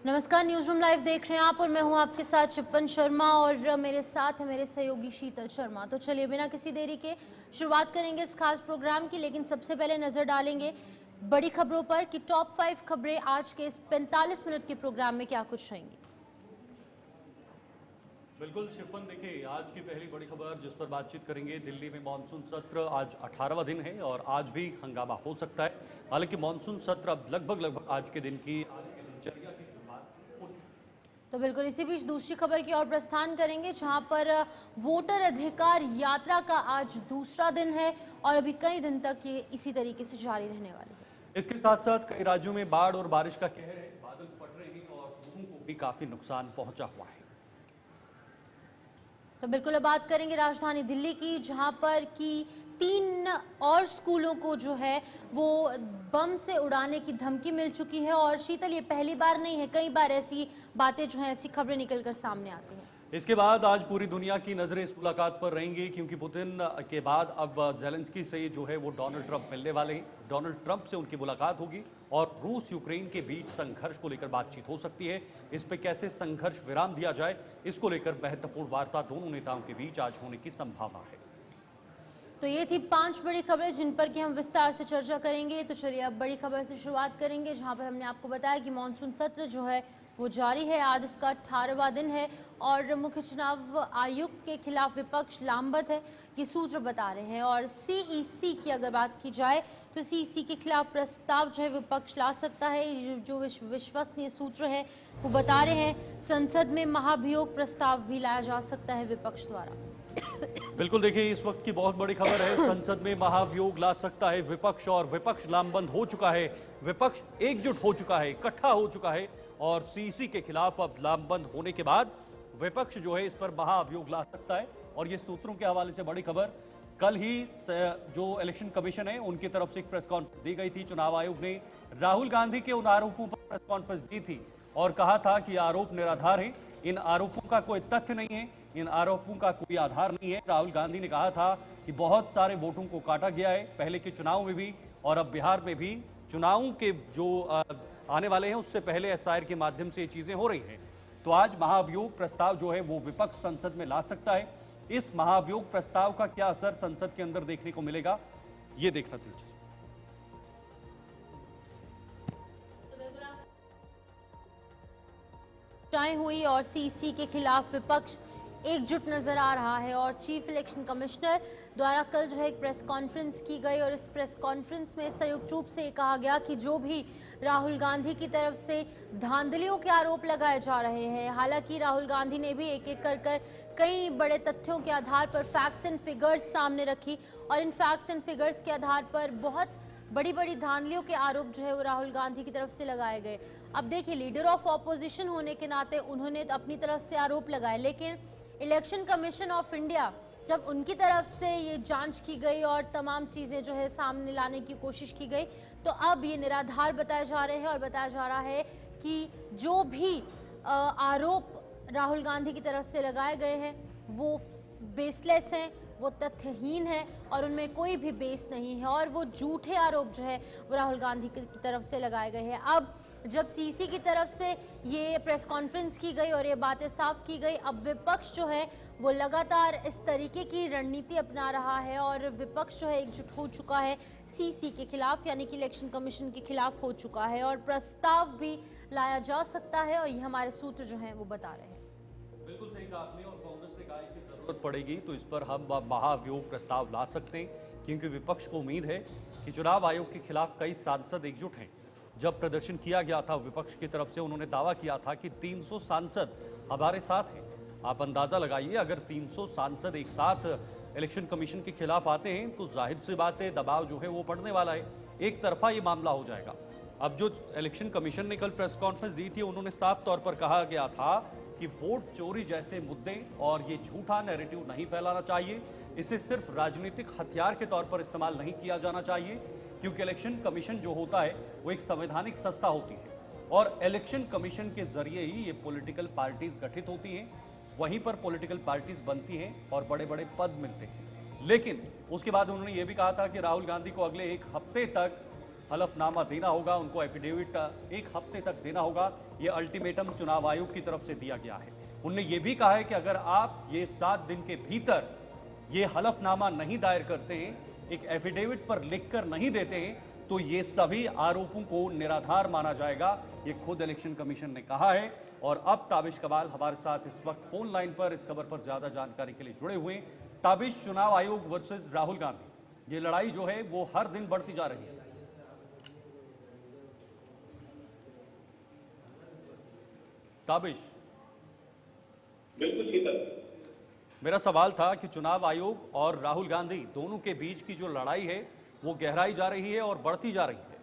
नमस्कार, news room live देख रहे हैं आप और मैं हूं आपके साथ शिपवन शर्मा और मेरे साथ है मेरे सहयोगी शीतल शर्मा। तो चलिए बिना किसी देरी के शुरुआत करेंगे इस खास प्रोग्राम की, लेकिन सबसे पहले नजर डालेंगे बड़ी खबरों पर कि टॉप 5 खबरें आज के इस 45 मिनट के प्रोग्राम में क्या कुछ रहेंगी। बिल्कुल शिफन, देखिए आज की पहली बड़ी खबर जिस पर बातचीत करेंगे, दिल्ली में मानसून सत्र आज 18वां दिन है और आज भी हंगामा हो सकता है। हालांकि मानसून सत्र अब लगभग आज के दिनचर्या की शुरुआत हो चुकी है। तो बिल्कुल इसी बीच दूसरी खबर की ओर प्रस्थान करेंगे, जहां पर वोटर अधिकार यात्रा का आज दूसरा दिन है और अभी कई दिन तक ये इसी तरीके से जारी रहने वाली है। इसके साथ साथ कई राज्यों में बाढ़ और बारिश का कहर है, बादल फट रहे हैं और लोगों को भी काफी नुकसान पहुंचा हुआ है। तो बिल्कुल अब बात करेंगे राजधानी दिल्ली की, जहां पर कि 3 और स्कूलों को जो है वो बम से उड़ाने की धमकी मिल चुकी है। और शीतल, ये पहली बार नहीं है, कई बार ऐसी बातें जो हैं, ऐसी खबरें निकलकर सामने आती हैं। इसके बाद आज पूरी दुनिया की नजरें इस मुलाकात पर रहेंगी, क्योंकि पुतिन के बाद अब जेलेंस्की से जो है वो डोनाल्ड ट्रंप मिलने वाले हैं। डोनाल्ड ट्रंप से उनकी मुलाकात होगी और रूस यूक्रेन के बीच संघर्ष को लेकर बातचीत हो सकती है। इस पे कैसे संघर्ष विराम दिया जाए, इसको लेकर महत्वपूर्ण वार्ता दोनों नेताओं के बीच आज होने की संभावना है। तो ये थी 5 बड़ी खबरें जिन पर कि हम विस्तार से चर्चा करेंगे। तो चलिए अब बड़ी खबर से शुरुआत करेंगे, जहां पर हमने आपको बताया कि मानसून सत्र जो है वो जारी है। आज इसका 18वां दिन है और मुख्य चुनाव आयुक्त के खिलाफ विपक्ष लामबंद है, ये सूत्र बता रहे हैं। और सीईसी की अगर बात की जाए तो सीईसी के खिलाफ प्रस्ताव जो है विपक्ष ला सकता है। जो विश्वसनीय सूत्र है वो बता रहे हैं संसद में महाभियोग प्रस्ताव भी लाया जा सकता है विपक्ष द्वारा। बिल्कुल, देखिए इस वक्त की बहुत बड़ी खबर है, संसद में महाभियोग ला सकता है विपक्ष और विपक्ष लामबंद हो चुका है। विपक्ष एकजुट हो चुका है, इकट्ठा हो चुका है और सीईसी के खिलाफ अब लामबंद होने के बाद विपक्ष जो है इस पर महाअभियोग ला सकता है। और ये सूत्रों के हवाले से बड़ी खबर, कल ही जो इलेक्शन कमीशन है उनकी तरफ से एक प्रेस कॉन्फ्रेंस दी गई थी। चुनाव आयोग ने राहुल गांधी के उन आरोपों पर प्रेस कॉन्फ्रेंस दी थी और कहा था कि आरोप निराधार है, इन आरोपों का कोई तथ्य नहीं है, इन आरोपों का कोई आधार नहीं है। राहुल गांधी ने कहा था कि बहुत सारे वोटों को काटा गया है, पहले के चुनाव में भी और अब बिहार में भी चुनावों के जो आने वाले हैं उससे पहले एसआईआर के माध्यम से ये चीजें हो रही हैं। तो आज महाअभियोग प्रस्ताव जो है वो विपक्ष संसद में ला सकता है। इस महाअभियोग प्रस्ताव का क्या असर संसद के अंदर देखने को मिलेगा, ये देखना दिलचस्प। हुई और सीईसी के खिलाफ विपक्ष एकजुट नजर आ रहा है और चीफ इलेक्शन कमिश्नर द्वारा कल जो है एक प्रेस कॉन्फ्रेंस की गई और इस प्रेस कॉन्फ्रेंस में संयुक्त रूप से कहा गया कि जो भी राहुल गांधी की तरफ से धांधलियों के आरोप लगाए जा रहे हैं, हालांकि राहुल गांधी ने भी एक एक कर कई बड़े तथ्यों के आधार पर फैक्ट्स एंड फिगर्स सामने रखी और इन फैक्ट्स एंड फिगर्स के आधार पर बहुत बड़ी बड़ी धांधलियों के आरोप जो है वो राहुल गांधी की तरफ से लगाए गए। अब देखिए, लीडर ऑफ ऑपोजिशन होने के नाते उन्होंने अपनी तरफ से आरोप लगाए, लेकिन इलेक्शन कमीशन ऑफ इंडिया जब उनकी तरफ से ये जांच की गई और तमाम चीजें जो है सामने लाने की कोशिश की गई, तो अब ये निराधार बताए जा रहे हैं और बताया जा रहा है कि जो भी आरोप राहुल गांधी की तरफ से लगाए गए हैं वो बेसलेस हैं, वो तथ्यहीन है और उनमें कोई भी बेस नहीं है और वो झूठे आरोप जो है वो राहुल गांधी की तरफ से लगाए गए हैं। अब जब सीईसी की तरफ से ये प्रेस कॉन्फ्रेंस की गई और ये बातें साफ की गई, अब विपक्ष जो है वो लगातार इस तरीके की रणनीति अपना रहा है और विपक्ष जो है एकजुट हो चुका है सीईसी के खिलाफ, यानी कि इलेक्शन कमीशन के खिलाफ हो चुका है और प्रस्ताव भी लाया जा सकता है और ये हमारे सूत्र जो हैं वो बता रहे हैं। बिल्कुल सही कहा आपने और कांग्रेस ने कहा कि जरूरत पड़ेगी तो इस पर हम महाअभियोग प्रस्ताव ला सकते हैं, क्योंकि विपक्ष को उम्मीद है कि चुनाव आयोग के खिलाफ कई सांसद एकजुट हैं। जब प्रदर्शन किया गया था विपक्ष की तरफ से, उन्होंने दावा किया था कि 300 सांसद हमारे साथ हैं। आप अंदाजा लगाइए, अगर 300 सांसद एक साथ इलेक्शन कमीशन के खिलाफ आते हैं तो जाहिर सी बात है दबाव जो है वो बढ़ने वाला है, एक तरफा ये मामला हो जाएगा। अब जो इलेक्शन कमीशन ने कल प्रेस कॉन्फ्रेंस दी थी, उन्होंने साफ तौर पर कहा गया था कि वोट चोरी जैसे मुद्दे और ये झूठा नैरेटिव नहीं फैलाना चाहिए, इसे सिर्फ राजनीतिक हथियार के तौर पर इस्तेमाल नहीं किया जाना चाहिए, क्योंकि इलेक्शन कमीशन जो होता है वो एक संवैधानिक संस्था होती है और इलेक्शन कमीशन के जरिए ही ये पॉलिटिकल पार्टीज गठित होती हैं, वहीं पर पॉलिटिकल पार्टीज बनती हैं और बड़े बड़े पद मिलते हैं। लेकिन उसके बाद उन्होंने ये भी कहा था कि राहुल गांधी को अगले 1 हफ्ते तक हलफनामा देना होगा, उनको एफिडेविट 1 हफ्ते तक देना होगा, ये अल्टीमेटम चुनाव आयोग की तरफ से दिया गया है। उनने ये भी कहा है कि अगर आप ये 7 दिन के भीतर ये हलफनामा नहीं दायर करते हैं, एक एफिडेविट पर लिखकर नहीं देते हैं, तो ये सभी आरोपों को निराधार माना जाएगा। ये खुद इलेक्शन कमीशन ने कहा है। और अब ताबिश कमाल हमारे साथ इस वक्त फोन लाइन पर इस खबर पर ज्यादा जानकारी के लिए जुड़े हुए हैं। ताबिश, चुनाव आयोग वर्सेस राहुल गांधी, ये लड़ाई जो है वो हर दिन बढ़ती जा रही है। ताबिश, बिल्कुल शीतल, मेरा सवाल था कि चुनाव आयोग और राहुल गांधी दोनों के बीच की जो लड़ाई है वो गहराई जा रही है और बढ़ती जा रही है।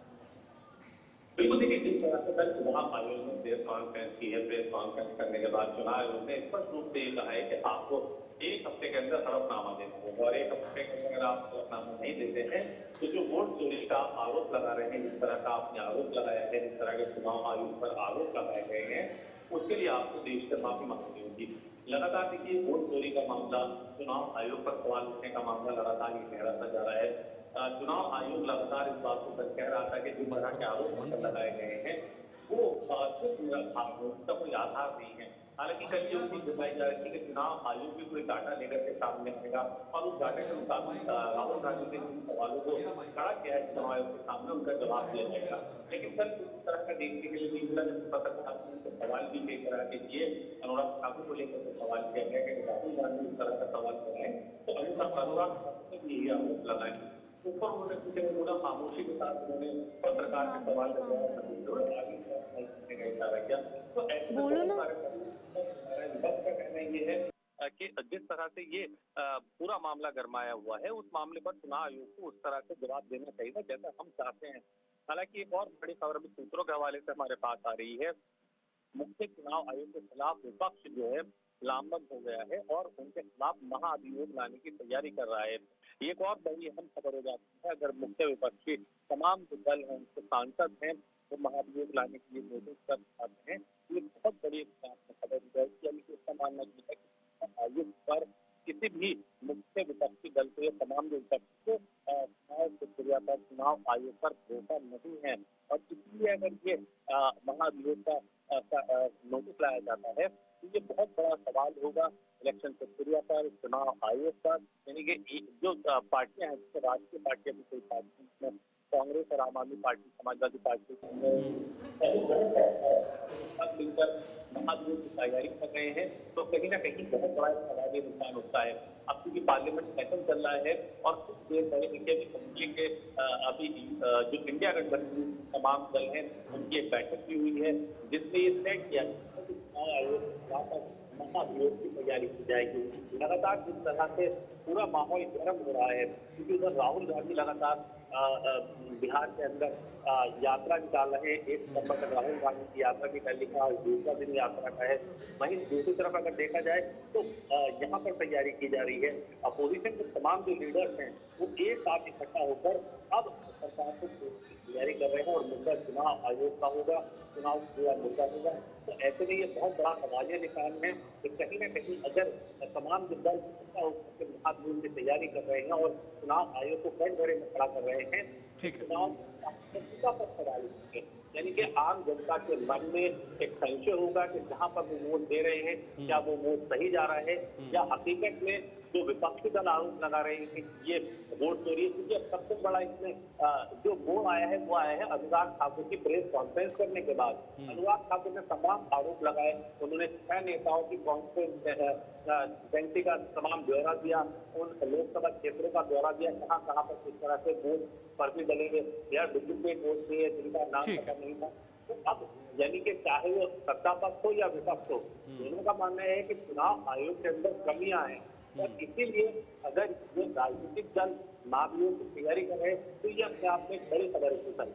बिल्कुल देखिए, जिस तरह से कल चुनाव आयोग ने प्रेस कॉन्फ्रेंस की है, प्रेस कॉन्फ्रेंस करने के बाद चुनाव आयोग ने स्पष्ट रूप से ये कहा है कि आपको 1 हफ्ते के अंदर हलफनामा देना होगा और 1 हफ्ते के अंदर अगर आप हलफनामा नहीं देते हैं तो जो वोट चोरी का आरोप लगा रहे हैं, जिस तरह का आपने आरोप लगाया है, जिस तरह के चुनाव आयोग पर आरोप लगाए गए हैं, उसके लिए आपको देश से माफी मांगनी होगी। लगातार देखिए, वोट चोरी का मामला, चुनाव आयोग पर सवाल उठने का मामला लगातार ये गहराता जा रहा है। चुनाव आयोग लगातार इस बात को कह रहा था कि जिस तरह के आरोप लगाए गए हैं वो उसका कोई आधार नहीं है। हालांकि कल ये उम्मीद जताई जा रही थी कि चुनाव आयोग भी कोई डाटा लेकर के सामने आएगा और उस डाटा के मुताबिक राहुल गांधी ने जिन सवालों को खड़ा किया है चुनाव आयोग के सामने उनका जवाब दिया जाएगा। लेकिन कल इस तरह का देखने के लिए नहीं मिला, जब पत्रकार ने सवाल भी लेकर आके किए, अनुराग ठाकुर को लेकर सवाल किया गया कि राहुल गांधी इस तरह का सवाल कराए तो अनुराग ठाकुर ने यही आरोप लगाए। ऊपर उन्होंने पूछे, पूरा खामोशी के साथ उन्होंने पत्रकार के सवाल लगाया, तो ऐसे विपक्ष का कहना ये है कि जिस तरह से ये पूरा मामला गरमाया हुआ है, उस मामले पर चुनाव आयोग को उस तरह से जवाब देना चाहिए जैसा हम चाहते हैं। हालांकि एक और बड़ी खबर अभी सूत्रों के हवाले से हमारे पास आ रही है। मुख्य चुनाव आयोग के खिलाफ विपक्ष जो है लामबंद हो गया है और उनके खिलाफ महाअभियोग लाने की तैयारी कर रहा है। एक और बड़ी अहम खबर हो जाती है, अगर मुख्य विपक्षी तमाम जो दल हैं, उनके सांसद हैं, वो महाअभियोग लाने के लिए नोटिस कर पाते हैं। ये बहुत बड़ी खबर हो जाएगी। यानी कि उसका मानना यह है कि आयोग पर किसी भी मुख्य विपक्षी दल के तमाम जो विपक्ष को चुनाव प्रक्रिया पर, चुनाव आयोग पर भरोसा नहीं है और इसलिए अगर ये महाअभियोग का नोटिस लाया जाता है तो ये बहुत बड़ा सवाल होगा इलेक्शन प्रक्रिया पर, चुनाव आयोग पर। यानी कि जो पार्टियां हैं, जैसे राष्ट्रीय पार्टियां भी कोई पार्टी, कांग्रेस और आम आदमी पार्टी, समाजवादी पार्टी मिलकर महाअभियोग की तैयारी कर रहे हैं, तो कहीं ना कहीं बहुत बड़ा समाजी नुकसान होता है। अब क्योंकि पार्लियामेंट सेशन चल रहा है और कुछ देर पहले देखिए के अभी जो इंडिया गठबंधन तमाम दल हैं उनकी एक बैठक भी हुई है जिसमें ये तय किया चुनाव आयोग महाअभियोग की तैयारी की जाएगी। लगातार जिस तरह से पूरा माहौल गर्म हो रहा है, क्योंकि उधर राहुल गांधी लगातार बिहार के अंदर यात्रा निकाल रहे हैं। 1 सितंबर तक राहुल गांधी की यात्रा निकालने का दूसरा दिन यात्रा का है। वहीं दूसरी तरफ अगर देखा जाए तो यहाँ पर तैयारी की जा रही है। अपोजिशन के तमाम जो लीडर्स हैं वो एक साथ इकट्ठा होकर अब सरकार को तैयारी कर रहे हैं और मुद्दा चुनाव आयोग का होगा, चुनाव पूरा मुद्दा होगा। तो ऐसे में ये बहुत बड़ा समाजी निशान है कि कहीं ना कहीं अगर तमाम जो दल महाअभियोग की तैयारी कर रहे हैं और चुनाव आयोग को कटघरे में खड़ा कर रहे हैं, चुनाव पर सवाल उठेंगे। यानी कि आम जनता के मन में एक संशय होगा कि जहां पर वो वोट दे रहे हैं क्या वो वोट सही जा रहा है या हकीकत में जो विपक्षी दल आरोप लगा रहे हैं कि ये वोट चोरी है। क्योंकि अब सबसे बड़ा इसमें जो मोड़ आया है वो आया है अनुराग ठाकुर की प्रेस कॉन्फ्रेंस करने के बाद। अनुराग ठाकुर ने तमाम आरोप लगाए, उन्होंने 6 नेताओं की कॉन्फ्रेंस का तमाम ब्यौरा दिया, उन लोकसभा क्षेत्रों का ब्यौरा दिया, कहाँ पर किस तरह से वोट पर्ची डलेंगे या डुप्लीकेट वोट थे जिनका नाम पता नहीं था। तो अब यानी कि चाहे वो सत्ता पक्ष हो या विपक्ष हो, दोनों का मानना है कि चुनाव आयोग के अंदर कमियां हैं और इसीलिए अगर ये राजनीतिक दल महाअभियोग की तैयारी कर रहे हैं तो ये अपने आप में बड़ी खबर है।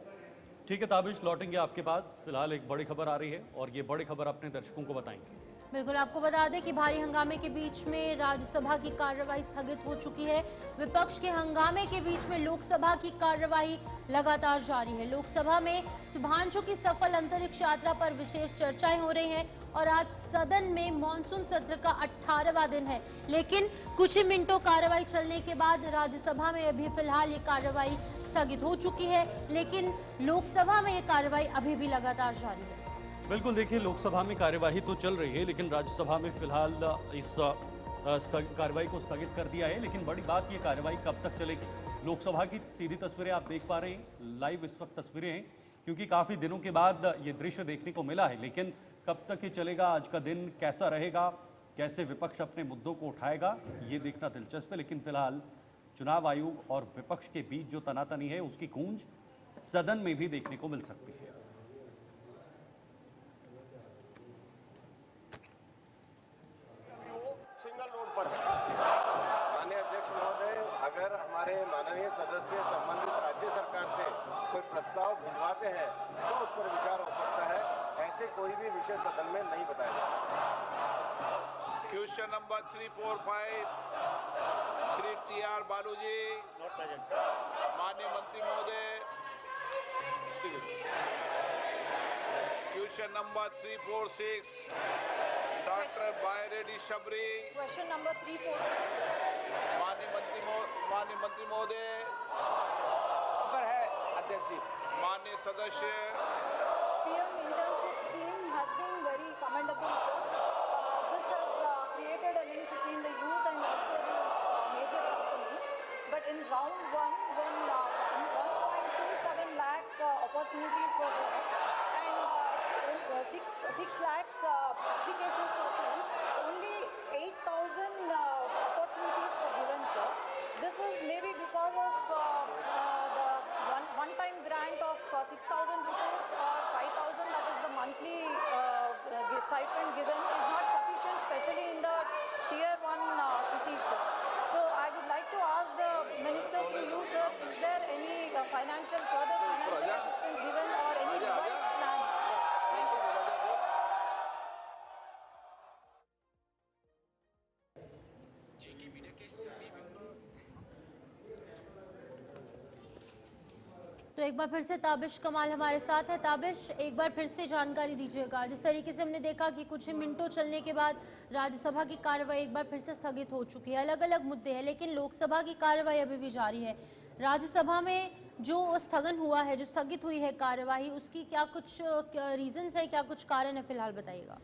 ठीक है ताबिश, लौटेंगे आपके पास। फिलहाल एक बड़ी खबर आ रही है और ये बड़ी खबर अपने दर्शकों को बताएंगे। बिल्कुल, आपको बता दें कि भारी हंगामे के बीच में राज्यसभा की कार्रवाई स्थगित हो चुकी है। विपक्ष के हंगामे के बीच में लोकसभा की कार्रवाई लगातार जारी है। लोकसभा में शुभांशु की सफल अंतरिक्ष यात्रा पर विशेष चर्चाएं हो रही हैं और आज सदन में मॉनसून सत्र का 18वां दिन है। लेकिन कुछ ही मिनटों कार्रवाई चलने के बाद राज्यसभा में अभी फिलहाल ये कार्रवाई स्थगित हो चुकी है, लेकिन लोकसभा में ये कार्रवाई अभी भी लगातार जारी है। बिल्कुल, देखिए लोकसभा में कार्यवाही तो चल रही है, लेकिन राज्यसभा में फिलहाल इस कार्यवाही को स्थगित कर दिया है। लेकिन बड़ी बात, ये कार्यवाही कब तक चलेगी? लोकसभा की सीधी तस्वीरें आप देख पा रहे हैं, लाइव इस वक्त तस्वीरें हैं, क्योंकि काफ़ी दिनों के बाद ये दृश्य देखने को मिला है। लेकिन कब तक ये चलेगा, आज का दिन कैसा रहेगा, कैसे विपक्ष अपने मुद्दों को उठाएगा, ये देखना दिलचस्प है। लेकिन फिलहाल चुनाव आयोग और विपक्ष के बीच जो तनातनी है, उसकी गूंज सदन में भी देखने को मिल सकती है। सिंगल रोड पर माननीय अध्यक्ष महोदय, अगर हमारे माननीय सदस्य संबंधित राज्य सरकार से कोई प्रस्ताव भिजवाते हैं तो उस पर विचार हो सकता है। ऐसे कोई भी विषय सदन में नहीं बताया जा सकता। Question number 345 Shri TR. बालू जी, माननीय मंत्री महोदय। Question number 346 doctor Byreddy Shabari. Question number 346 माननीय मंत्री महोदय। ऊपर है अध्यक्ष जी। माननीय सदस्य। PM internship scheme has been very commendable, sir. This has created a link between the youth and also the major companies. But in round one, when 1.27 lakh opportunities were there and 6 lakhs applications were sent, only 8,000 opportunities were given, sir. This is maybe because of the one-time grant of 6,000 rupees or 5,000, that is the monthly stipend given, is not sufficient, especially in the tier 1 cities, sir. So I would like to ask the minister through you, sir, is there any further financial assistance given or any revised plan? Thank you, sir. तो एक बार फिर से ताबिश कमाल हमारे साथ है। ताबिश, एक बार फिर से जानकारी दीजिएगा। जिस तरीके से हमने देखा कि कुछ ही मिनटों चलने के बाद राज्यसभा की कार्रवाई एक बार फिर से स्थगित हो चुकी है। अलग अलग मुद्दे हैं, लेकिन लोकसभा की कार्रवाई अभी भी जारी है। राज्यसभा में जो स्थगन हुआ है, जो स्थगित हुई है कार्यवाही, उसकी क्या कुछ रीजंस है, क्या कुछ कारण है, फिलहाल बताइएगा।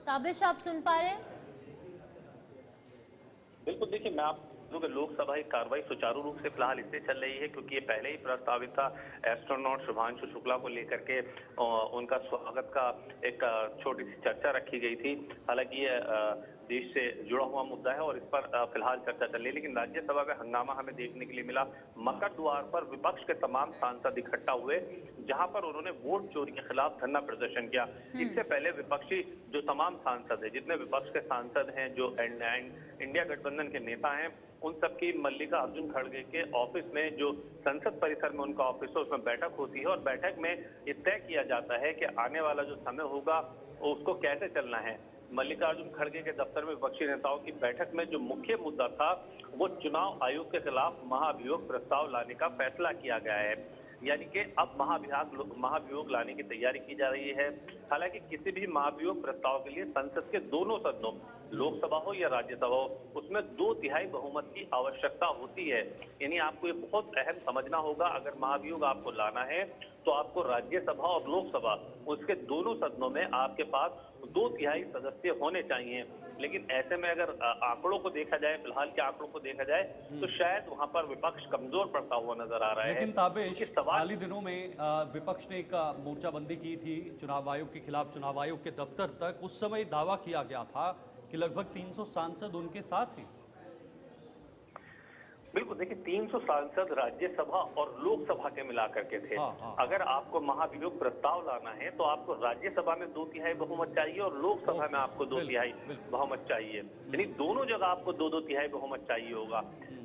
ताबिश, आप सुन पा रहे हैं? बिल्कुल, देखिए मैं आप लोकसभा की कार्रवाई सुचारू रूप से फिलहाल इससे चल रही है क्योंकि ये पहले ही प्रस्तावित था। एस्ट्रोनॉट शुभांशु शुक्ला को लेकर के उनका स्वागत का एक छोटी सी चर्चा रखी गई थी। हालांकि ये देश से जुड़ा हुआ मुद्दा है और इस पर फिलहाल चर्चा चल रही है। लेकिन राज्यसभा में हंगामा हमें देखने के लिए मिला। मकर द्वार पर विपक्ष के तमाम सांसद इकट्ठा हुए, जहां पर उन्होंने वोट चोरी के खिलाफ धरना प्रदर्शन किया। इससे पहले विपक्षी जो तमाम सांसद है, जितने विपक्ष के सांसद हैं, जो इंडिया गठबंधन के नेता हैं, उन सबकी मल्लिका अर्जुन खड़गे के ऑफिस में, जो संसद परिसर में उनका ऑफिस है, उसमें बैठक होती है और बैठक में ये तय किया जाता है कि आने वाला जो समय होगा उसको कैसे चलना है। मल्लिकार्जुन खड़गे के दफ्तर में विपक्षी नेताओं की बैठक में जो मुख्य मुद्दा था वो चुनाव आयोग के खिलाफ महाभियोग प्रस्ताव लाने का फैसला किया गया है। यानी कि अब महाभियोग लाने की तैयारी की जा रही है। हालांकि किसी भी महाभियोग प्रस्ताव के लिए संसद के दोनों सदनों, लोकसभा हो या राज्यसभा हो, उसमें 2/3 बहुमत की आवश्यकता होती है। यानी आपको ये बहुत अहम समझना होगा, अगर महाभियोग आपको लाना है तो आपको राज्यसभा और लोकसभा, उसके दोनों सदनों में आपके पास 2/3 सदस्य होने चाहिए। लेकिन ऐसे में अगर आंकड़ों को देखा जाए, फिलहाल के आंकड़ों को देखा जाए, तो शायद वहां पर विपक्ष कमजोर पड़ता हुआ नजर आ रहा है। लेकिन ताबिश, हाल ही दिनों में विपक्ष ने एक मोर्चाबंदी की थी चुनाव आयोग के खिलाफ, चुनाव आयोग के दफ्तर तक। उस समय दावा किया गया था कि लगभग 300 सांसद उनके साथ हैं। बिल्कुल, देखिए 300 सांसद राज्यसभा और लोकसभा के मिलाकर के थे। अगर आपको महाभियोग प्रस्ताव लाना है तो आपको राज्यसभा में 2/3 बहुमत चाहिए और लोकसभा में आपको 2/3 बहुमत चाहिए। यानी दोनों जगह आपको 2-2/3 बहुमत चाहिए होगा,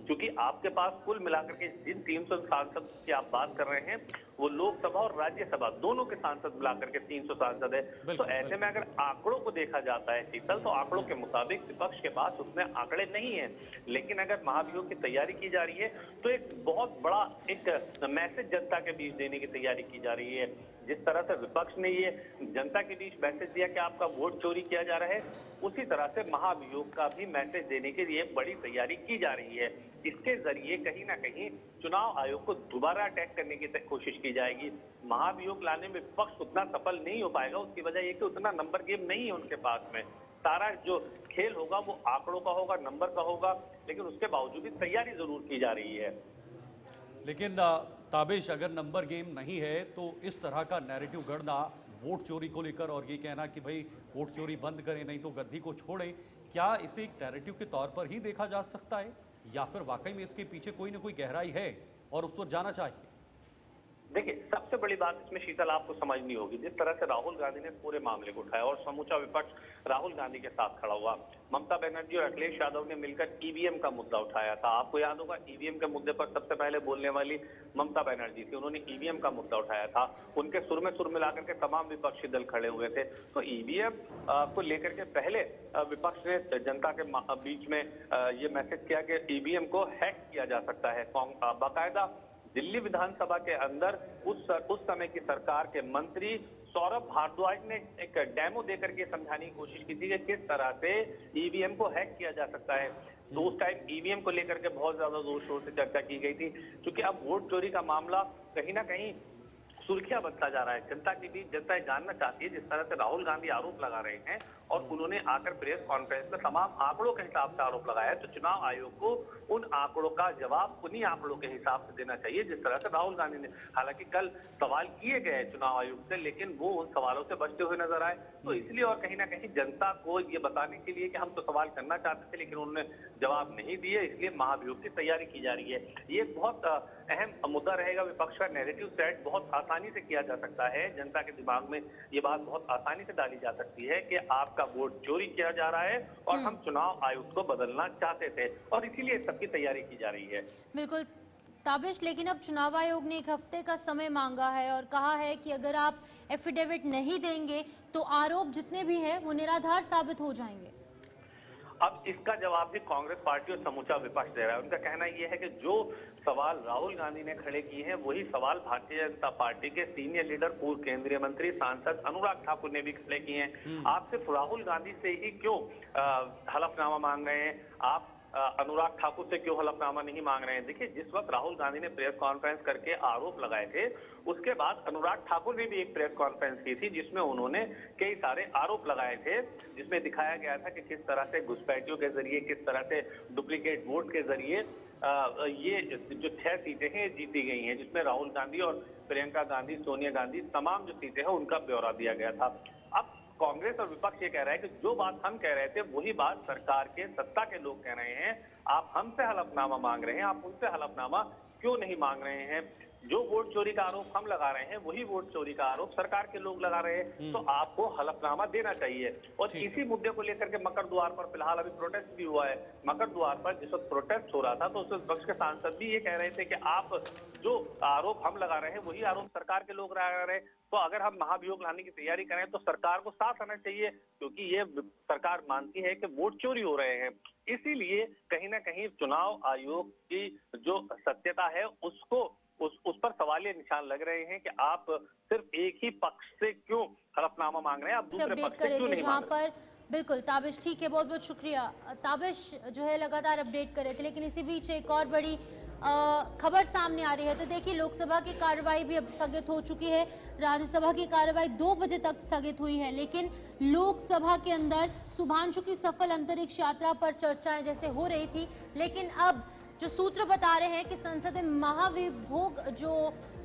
क्योंकि आपके पास कुल मिलाकर के जिन 300 सांसद की आप बात कर रहे हैं वो लोकसभा और राज्यसभा दोनों के सांसद मिलाकर के 300 सांसद है। तो ऐसे में अगर आंकड़ों को देखा जाता है शीतल, तो आंकड़ों के मुताबिक विपक्ष के पास उतने आंकड़े नहीं है। लेकिन अगर महाभियोग की तैयारी की जा रही है तो एक बहुत बड़ा एक मैसेज जनता के बीच देने की तैयारी की जा रही है। जिस तरह से विपक्ष ने ये जनता के बीच मैसेज दिया कि आपका वोट चोरी किया जा रहा है, उसी तरह से महाभियोग का भी मैसेज देने के लिए बड़ी तैयारी की जा रही है। इसके जरिए कहीं ना कहीं चुनाव आयोग को दोबारा अटैक करने की कोशिश की जाएगी। महाभियोग लाने में विपक्ष उतना सफल नहीं हो पाएगा, उसकी वजह ये कि उतना नंबर गेम नहीं है उनके पास में। सारा जो खेल होगा वो आंकड़ों का होगा, नंबर का होगा, लेकिन उसके बावजूद भी तैयारी जरूर की जा रही है। लेकिन ताबिश, अगर नंबर गेम नहीं है तो इस तरह का नैरेटिव गढ़ना वोट चोरी को लेकर और ये कहना कि भाई वोट चोरी बंद करें नहीं तो गद्दी को छोड़ें, क्या इसे एक नैरेटिव के तौर पर ही देखा जा सकता है या फिर वाकई में इसके पीछे कोई ना कोई गहराई है और उस पर जाना चाहिए? देखिए, सबसे बड़ी बात इसमें शीतल आपको समझनी होगी, जिस तरह से राहुल गांधी ने पूरे मामले को उठाया और समूचा विपक्ष राहुल गांधी के साथ खड़ा हुआ। ममता बनर्जी और अखिलेश यादव ने मिलकर ईवीएम का मुद्दा उठाया था। आपको याद होगा ईवीएम के मुद्दे पर सबसे पहले बोलने वाली ममता बनर्जी थी, उन्होंने ईवीएम का मुद्दा उठाया था। उनके सुर में सुर मिलाकर के तमाम विपक्षी दल खड़े हुए थे। तो ईवीएम को लेकर के पहले विपक्ष ने जनता के बीच में ये मैसेज किया कि ईवीएम को हैक किया जा सकता है। बाकायदा दिल्ली विधानसभा के अंदर उस समय की सरकार के मंत्री सौरभ भारद्वाज ने एक डेमो देकर के समझाने की कोशिश की थी कि किस तरह से ईवीएम को हैक किया जा सकता है। तो उस टाइम ईवीएम को लेकर के बहुत ज्यादा जोर शोर से चर्चा की गई थी, क्योंकि अब वोट चोरी का मामला कहीं ना कहीं सुर्खियां बनता जा रहा है जनता के बीच। जनता जानना चाहती है, जिस तरह से राहुल गांधी आरोप लगा रहे हैं और उन्होंने आकर प्रेस कॉन्फ्रेंस में तमाम आंकड़ों के हिसाब से आरोप लगाया है, तो चुनाव आयोग को उन आंकड़ों का जवाब उन्हीं आंकड़ों के हिसाब से देना चाहिए जिस तरह से राहुल गांधी ने। हालांकि कल सवाल किए गए चुनाव आयोग से, लेकिन वो उन सवालों से बचते हुए नजर आए। तो इसलिए और कहीं ना कहीं जनता को ये बताने के लिए कि हम तो सवाल करना चाहते थे लेकिन उन्होंने जवाब नहीं दिए, इसलिए महाभियोग की तैयारी की जा रही है। ये बहुत अहम मुद्दा रहेगा। विपक्ष का नैरेटिव सेट बहुत आसानी से किया जा सकता है। जनता के दिमाग में ये बात बहुत आसानी से डाली जा सकती है कि आपका वोट चोरी किया जा रहा है और हम चुनाव आयुक्त को बदलना चाहते थे, और इसीलिए सबकी तैयारी की जा रही है। बिल्कुल ताबिश, लेकिन अब चुनाव आयोग ने 1 हफ्ते का समय मांगा है और कहा है कि अगर आप एफिडेविट नहीं देंगे तो आरोप जितने भी हैं वो निराधार साबित हो जाएंगे। अब इसका जवाब भी कांग्रेस पार्टी और समूचा विपक्ष दे रहा है। उनका कहना यह है कि जो सवाल राहुल गांधी ने खड़े किए हैं वही सवाल भारतीय जनता पार्टी के सीनियर लीडर, पूर्व केंद्रीय मंत्री, सांसद अनुराग ठाकुर ने भी खड़े किए हैं। आप सिर्फ राहुल गांधी से ही क्यों हलफनामा मांग रहे हैं? आप अनुराग ठाकुर से क्यों हलफनामा नहीं मांग रहे हैं? देखिए, जिस वक्त राहुल गांधी ने प्रेस कॉन्फ्रेंस करके आरोप लगाए थे, उसके बाद अनुराग ठाकुर ने भी एक प्रेस कॉन्फ्रेंस की थी जिसमें उन्होंने कई सारे आरोप लगाए थे, जिसमें दिखाया गया था कि किस तरह से घुसपैठियों के जरिए, किस तरह से डुप्लीकेट वोट के जरिए ये जो 6 सीटें हैं जीती गई हैं, जिसमें राहुल गांधी और प्रियंका गांधी, सोनिया गांधी, तमाम जो सीटें हैं उनका ब्यौरा दिया गया था। अब कांग्रेस और विपक्ष ये कह रहा है कि जो बात हम कह रहे थे वही बात सरकार के सत्ता के लोग कह रहे हैं। आप हमसे हलफनामा मांग रहे हैं, आप उनसे हलफनामा क्यों नहीं मांग रहे हैं? जो वोट चोरी का आरोप हम लगा रहे हैं वही वोट चोरी का आरोप सरकार के लोग लगा रहे हैं, तो आपको हलफनामा देना चाहिए। और इसी मुद्दे को लेकर के मकर द्वार पर फिलहाल अभी प्रोटेस्ट भी हुआ है। मकर द्वार पर जिस वक्त प्रोटेस्ट हो रहा था तो उस वक्त विपक्ष के सांसद भी ये कह रहे थे कि आप जो आरोप हम लगा रहे हैं वही आरोप सरकार के लोग लगा रहे हैं। तो अगर हम महाभियोग लाने की तैयारी करें तो सरकार को साथ आना चाहिए, क्योंकि ये सरकार मानती है कि वोट चोरी हो रहे हैं। इसीलिए कहीं ना कहीं चुनाव आयोग की जो सत्यता है उसको उस पर सवालिया निशान लग रहे हैं कि आप सिर्फ एक ही पक्ष से क्यों हलफनामा मांग रहे हैं, आप दूसरे पक्ष से क्यों नहीं मांग रहे हैं? बिल्कुल ताबिश, ठीक है, बहुत बहुत शुक्रिया। ताबिश जो है लगातार अपडेट कर रहे थे, लेकिन इसी बीच एक और बड़ी खबर सामने आ रही है। तो देखिए, लोकसभा की कार्रवाई भी अब स्थगित हो चुकी है। राज्यसभा की कार्रवाई 2 बजे तक स्थगित हुई है, लेकिन लोकसभा के अंदर शुभांशु की सफल अंतरिक्ष यात्रा पर चर्चाएं जैसे हो रही थी, लेकिन अब जो सूत्र बता रहे हैं कि संसद में महाभियोग जो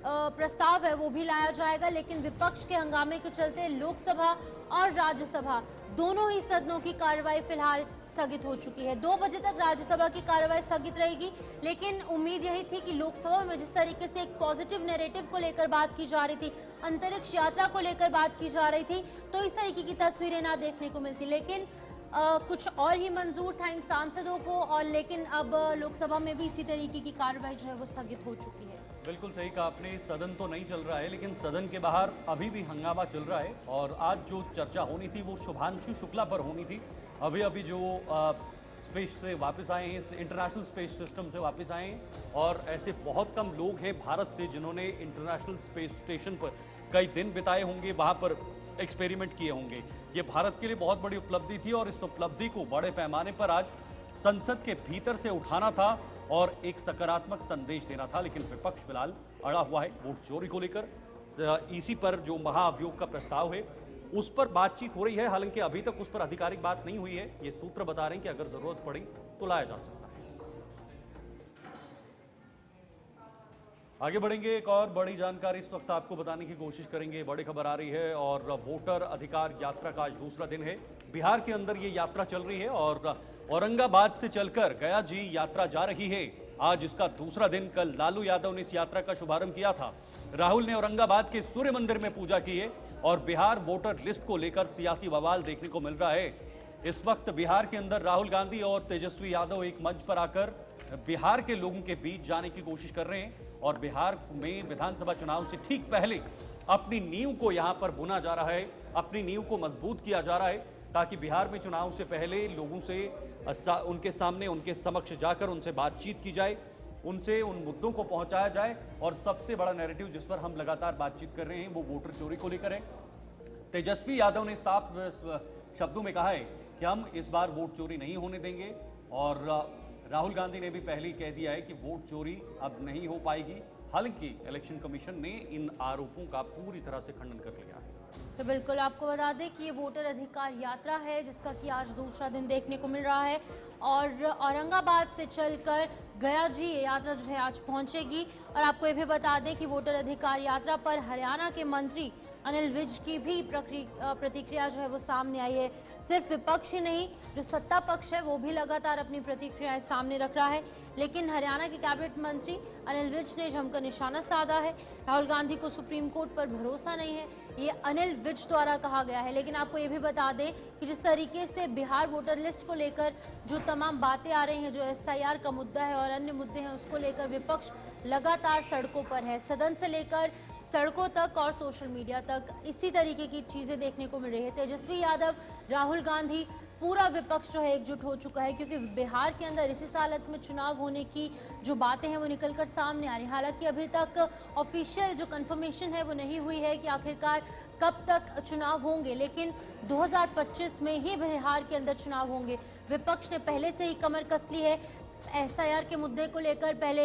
प्रस्ताव है वो भी लाया जाएगा, लेकिन विपक्ष के हंगामे के चलते लोकसभा और राज्यसभा दोनों ही सदनों की कार्रवाई फिलहाल स्थगित हो चुकी है। 2 बजे तक राज्यसभा की कार्रवाई स्थगित रहेगी, लेकिन उम्मीद यही थी कि लोकसभा में जिस तरीके से एक पॉजिटिव नैरेटिव को लेकर बात की जा रही थी, अंतरिक्ष यात्रा को लेकर बात की जा रही थी, तो इस तरीके की तस्वीरें ना देखने को मिलती। लेकिन कुछ और ही मंजूर था इन सांसदों को, और लेकिन अब लोकसभा में भी इसी तरीके की कार्रवाई जो है वो स्थगित हो चुकी है। बिल्कुल सही कहा आपने, सदन तो नहीं चल रहा है लेकिन सदन के बाहर अभी भी हंगामा चल रहा है। और आज जो चर्चा होनी थी वो शुभांशु शुक्ला पर होनी थी। अभी अभी जो स्पेस से वापस आए हैं, इस इंटरनेशनल स्पेस सिस्टम से वापस आए हैं, और ऐसे बहुत कम लोग हैं भारत से जिन्होंने इंटरनेशनल स्पेस स्टेशन पर कई दिन बिताए होंगे, वहाँ पर एक्सपेरिमेंट किए होंगे। ये भारत के लिए बहुत बड़ी उपलब्धि थी और इस उपलब्धि को बड़े पैमाने पर आज संसद के भीतर से उठाना था और एक सकारात्मक संदेश देना था। लेकिन विपक्ष फिलहाल अड़ा हुआ है वोट चोरी को लेकर। इसी पर जो महाअभियोग का प्रस्ताव है उस पर बातचीत हो रही है, हालांकि अभी तक उस पर आधिकारिक बात नहीं हुई है। ये सूत्र बता रहे हैं कि अगर जरूरत पड़ी तो लाया जा सकता है। आगे बढ़ेंगे, एक और बड़ी जानकारी इस वक्त आपको बताने की कोशिश करेंगे। बड़ी खबर आ रही है और वोटर अधिकार यात्रा का आज दूसरा दिन है। बिहार के अंदर ये यात्रा चल रही है और औरंगाबाद से चलकर गया जी यात्रा जा रही है। आज इसका दूसरा दिन। कल लालू यादव ने इस यात्रा का शुभारंभ किया था। राहुल ने औरंगाबाद के सूर्य मंदिर में पूजा की है और बिहार वोटर लिस्ट को लेकर सियासी बवाल देखने को मिल रहा है। इस वक्त बिहार के अंदर राहुल गांधी और तेजस्वी यादव एक मंच पर आकर बिहार के लोगों के बीच जाने की कोशिश कर रहे हैं और बिहार में विधानसभा चुनाव से ठीक पहले अपनी नींव को यहां पर बुना जा रहा है, अपनी नींव को मजबूत किया जा रहा है, ताकि बिहार में चुनाव से पहले लोगों से उनके सामने, उनके समक्ष जाकर उनसे बातचीत की जाए, उनसे उन मुद्दों को पहुंचाया जाए। और सबसे बड़ा नैरेटिव जिस पर हम लगातार बातचीत कर रहे हैं वो वोटर चोरी को लेकर है। तेजस्वी यादव ने साफ शब्दों में कहा है कि हम इस बार वोट चोरी नहीं होने देंगे, और राहुल गांधी ने भी पहले ही कह दिया है कि वोट चोरी अब नहीं हो पाएगी। हालांकि इलेक्शन कमीशन ने इन आरोपों का पूरी तरह से खंडन कर लिया है। तो बिल्कुल आपको बता दें कि ये वोटर अधिकार यात्रा है जिसका कि आज दूसरा दिन देखने को मिल रहा है, और औरंगाबाद से चलकर गया जी ये यात्रा जो है आज पहुंचेगी। और आपको ये भी बता दें कि वोटर अधिकार यात्रा पर हरियाणा के मंत्री अनिल विज की भी प्रतिक्रिया जो है वो सामने आई है। सिर्फ विपक्ष ही नहीं, जो सत्ता पक्ष है वो भी लगातार अपनी प्रतिक्रियाएं सामने रख रहा है। लेकिन हरियाणा के कैबिनेट मंत्री अनिल विज ने जमकर निशाना साधा है। राहुल गांधी को सुप्रीम कोर्ट पर भरोसा नहीं है, ये अनिल विज द्वारा कहा गया है। लेकिन आपको ये भी बता दें कि जिस तरीके से बिहार वोटर लिस्ट को लेकर जो तमाम बातें आ रही हैं, जो SIR का मुद्दा है और अन्य मुद्दे हैं, उसको लेकर विपक्ष लगातार सड़कों पर है। सदन से लेकर सड़कों तक और सोशल मीडिया तक इसी तरीके की चीजें देखने को मिल रही है। तेजस्वी यादव, राहुल गांधी, पूरा विपक्ष जो है एकजुट हो चुका है, क्योंकि बिहार के अंदर इसी हालत में चुनाव होने की जो बातें हैं वो निकलकर सामने आ रही हैं। हालांकि अभी तक ऑफिशियल जो कंफर्मेशन है वो नहीं हुई है कि आखिरकार कब तक चुनाव होंगे, लेकिन 2025 में ही बिहार के अंदर चुनाव होंगे। विपक्ष ने पहले से ही कमर कस ली है। SIR के मुद्दे को लेकर पहले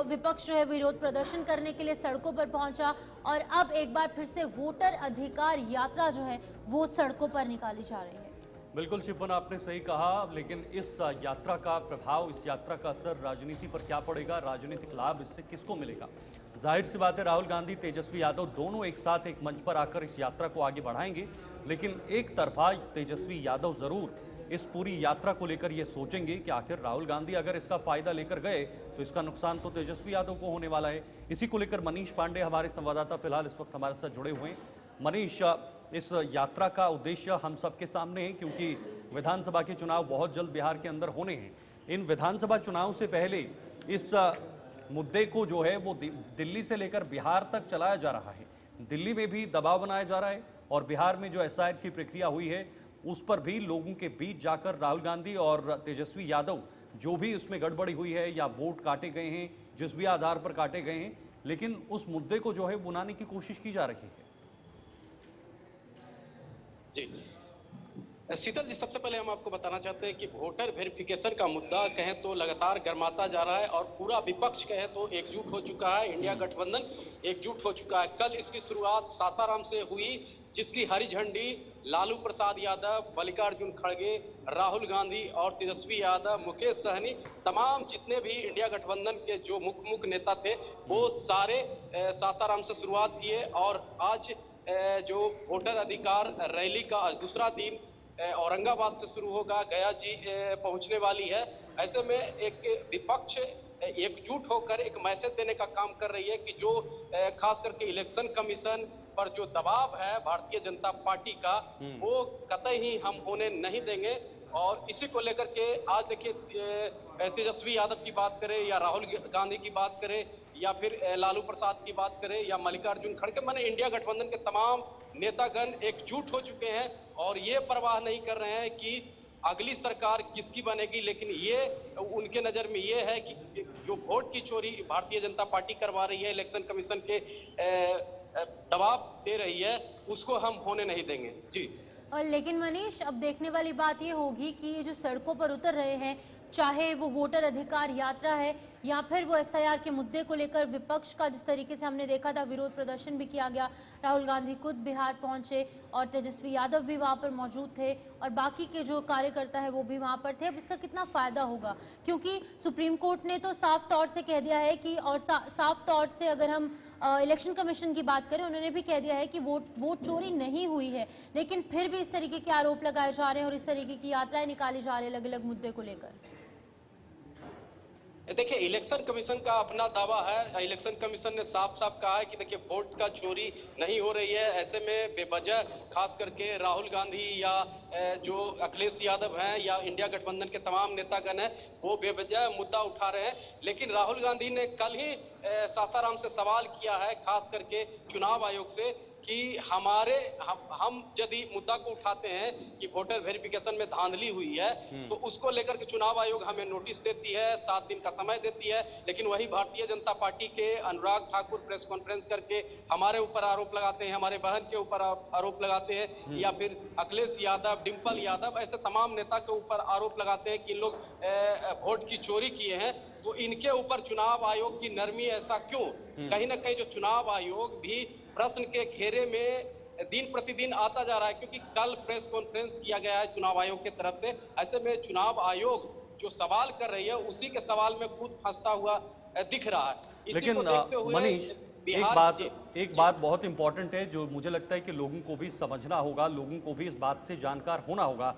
विपक्ष जो है विरोध प्रदर्शन करने के लिए सड़कों पर पहुंचा, और अब एक बार फिर से वोटर अधिकार यात्रा जो है वो सड़कों पर निकाली जा रही है। बिल्कुल शिफन, आपने सही कहा, लेकिन इस यात्रा का प्रभाव, इस यात्रा का असर राजनीति पर क्या पड़ेगा, राजनीतिक लाभ इससे किसको मिलेगा? जाहिर सी बात है राहुल गांधी, तेजस्वी यादव दोनों एक साथ एक मंच पर आकर इस यात्रा को आगे बढ़ाएंगे, लेकिन एक तरफा तेजस्वी यादव जरूर इस पूरी यात्रा को लेकर ये सोचेंगे कि आखिर राहुल गांधी अगर इसका फायदा लेकर गए तो इसका नुकसान तो तेजस्वी यादव को होने वाला है। इसी को लेकर मनीष पांडे हमारे संवाददाता फिलहाल इस वक्त हमारे साथ जुड़े हुए हैं। मनीष, इस यात्रा का उद्देश्य हम सबके सामने है, क्योंकि विधानसभा के चुनाव बहुत जल्द बिहार के अंदर होने हैं। इन विधानसभा चुनाव से पहले इस मुद्दे को जो है वो दिल्ली से लेकर बिहार तक चलाया जा रहा है। दिल्ली में भी दबाव बनाया जा रहा है और बिहार में जो SIR की प्रक्रिया हुई है उस पर भी लोगों के बीच जाकर राहुल गांधी और तेजस्वी यादव, जो भी उसमें गड़बड़ी हुई है या वोट काटे गए हैं, जिस भी आधार पर काटे गए हैं, लेकिन उस मुद्दे को जो है बुनाने की कोशिश की जा रही है। जी शीतल जी, सबसे पहले हम आपको बताना चाहते हैं कि वोटर वेरिफिकेशन का मुद्दा कहें तो लगातार गर्माता जा रहा है और पूरा विपक्ष कहें तो एकजुट हो चुका है। इंडिया गठबंधन एकजुट हो चुका है। कल इसकी शुरुआत सासाराम से हुई, जिसकी हरी झंडी लालू प्रसाद यादव, मल्लिकार्जुन खड़गे, राहुल गांधी और तेजस्वी यादव, मुकेश सहनी, तमाम जितने भी इंडिया गठबंधन के जो मुख्य नेता थे वो सारे सासाराम से शुरुआत किए। और आज जो वोटर अधिकार रैली का आज दूसरा दिन औरंगाबाद से शुरू होगा, गया जी पहुंचने वाली है। ऐसे में एक विपक्ष एकजुट होकर एक मैसेज देने का काम कर रही है कि जो खास करके इलेक्शन कमीशन पर जो दबाव है भारतीय जनता पार्टी का वो कतई ही हम होने नहीं देंगे। और इसी को लेकर के आज देखिए तेजस्वी यादव की बात करें या राहुल गांधी की बात करें या फिर लालू प्रसाद की बात करें या मल्लिकार्जुन खड़गे, माने इंडिया गठबंधन के तमाम नेतागण एकजुट हो चुके हैं और ये परवाह नहीं कर रहे हैं कि अगली सरकार किसकी बनेगी, लेकिन ये उनके नजर में ये है कि जो वोट की चोरी भारतीय जनता पार्टी करवा रही है, इलेक्शन कमीशन के दबाव दे रही है, उसको हम होने नहीं देंगे जी। और लेकिन मनीष, अब देखने वाली बात ये होगी कि जो सड़कों पर उतर रहे हैं, चाहे वो वोटर अधिकार यात्रा है या फिर वो एसआईआर के मुद्दे को लेकर विपक्ष का जिस तरीके से हमने देखा था विरोध प्रदर्शन भी किया गया, राहुल गांधी खुद बिहार पहुंचे और तेजस्वी यादव भी वहां पर मौजूद थे और बाकी के जो कार्यकर्ता है वो भी वहां पर थे। अब इसका कितना फायदा होगा, क्योंकि सुप्रीम कोर्ट ने तो साफ तौर से कह दिया है कि, और साफ तौर से अगर हम इलेक्शन कमीशन की बात करें, उन्होंने भी कह दिया है कि वोट चोरी नहीं हुई है, लेकिन फिर भी इस तरीके के आरोप लगाए जा रहे हैं और इस तरीके की यात्राएं निकाली जा रही है अलग अलग मुद्दे को लेकर। देखिए, इलेक्शन कमीशन का अपना दावा है। इलेक्शन कमीशन ने साफ साफ कहा है कि देखिए वोट का चोरी नहीं हो रही है। ऐसे में बेवजह खास करके राहुल गांधी या जो अखिलेश यादव हैं या इंडिया गठबंधन के तमाम नेतागण हैं वो बेवजह मुद्दा उठा रहे हैं। लेकिन राहुल गांधी ने कल ही सासाराम से सवाल किया है खास करके चुनाव आयोग से कि हम यदि मुद्दा को उठाते हैं कि वोटर वेरिफिकेशन में धांधली हुई है तो उसको लेकर के चुनाव आयोग हमें नोटिस देती है, 7 दिन का समय देती है। लेकिन वही भारतीय जनता पार्टी के अनुराग ठाकुर प्रेस कॉन्फ्रेंस करके हमारे ऊपर आरोप लगाते हैं, हमारे बहन के ऊपर आरोप लगाते हैं, या फिर अखिलेश यादव, डिंपल यादव, ऐसे तमाम नेता के ऊपर आरोप लगाते हैं कि इन लोग वोट की चोरी किए हैं। तो इनके ऊपर चुनाव आयोग की नरमी ऐसा क्यों? कहीं ना कहीं जो चुनाव आयोग भी प्रश्न के घेरे में दिन प्रतिदिन आता जा रहा है, क्योंकि कल प्रेस कॉन्फ्रेंस किया गया है चुनाव आयोग की तरफ से। ऐसे में चुनाव आयोग जो सवाल कर रही है उसी के सवाल में खुद फंसता हुआ दिख रहा है। लेकिन मनीष, एक बात बहुत इंपॉर्टेंट है जो मुझे लगता है कि लोगों को भी समझना होगा, लोगों को भी इस बात से जानकार होना होगा।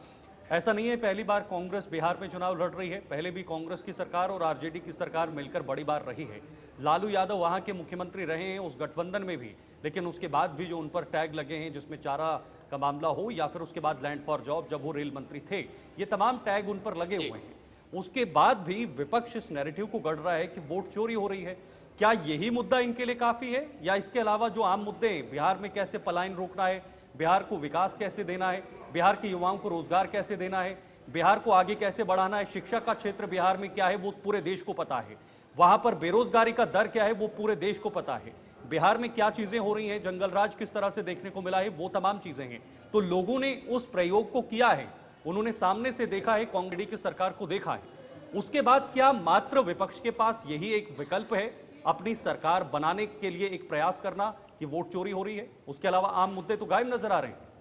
ऐसा नहीं है पहली बार कांग्रेस बिहार में चुनाव लड़ रही है, पहले भी कांग्रेस की सरकार और आरजेडी की सरकार मिलकर बड़ी बार रही है। लालू यादव वहां के मुख्यमंत्री रहे हैं उस गठबंधन में भी, लेकिन उसके बाद भी जो उन पर टैग लगे हैं, जिसमें चारा का मामला हो या फिर उसके बाद लैंड फॉर जॉब जब वो रेल मंत्री थे, ये तमाम टैग उन पर लगे हुए हैं। उसके बाद भी विपक्ष इस नैरेटिव को गढ़ रहा है कि वोट चोरी हो रही है। क्या यही मुद्दा इनके लिए काफी है, या इसके अलावा जो आम मुद्दे हैं, बिहार में कैसे पलायन रोकना है, बिहार को विकास कैसे देना है, बिहार के युवाओं को रोजगार कैसे देना है, बिहार को आगे कैसे बढ़ाना है, शिक्षा का क्षेत्र बिहार में क्या है वो पूरे देश को पता है, वहां पर बेरोजगारी का दर क्या है वो पूरे देश को पता है, बिहार में क्या चीजें हो रही हैं, जंगल राज किस तरह से देखने को मिला है, वो तमाम चीजें हैं। तो लोगों ने उस प्रयोग को किया है, उन्होंने सामने से देखा है, कांग्रेस की सरकार को देखा है। उसके बाद क्या मात्र विपक्ष के पास यही एक विकल्प है अपनी सरकार बनाने के लिए एक प्रयास करना कि वोट चोरी हो रही है? उसके अलावा आम मुद्दे तो गायब नजर आ रहे हैं।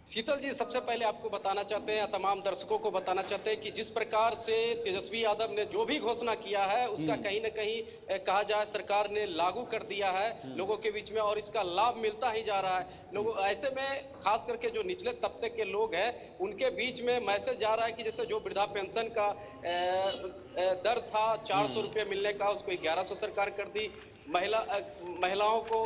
शीतल जी, सबसे पहले आपको बताना चाहते हैं, तमाम दर्शकों को बताना चाहते हैं कि जिस प्रकार से तेजस्वी यादव ने जो भी घोषणा किया है उसका कहीं न कहीं कहा जाए सरकार ने लागू कर दिया है लोगों के बीच में, और इसका लाभ मिलता ही जा रहा है लोगों। ऐसे में खास करके जो निचले तबके के लोग हैं उनके बीच में मैसेज जा रहा है कि जैसे जो वृद्धा पेंशन का दर था 400 रुपये मिलने का, उसको 1100 सरकार कर दी। महिलाओं को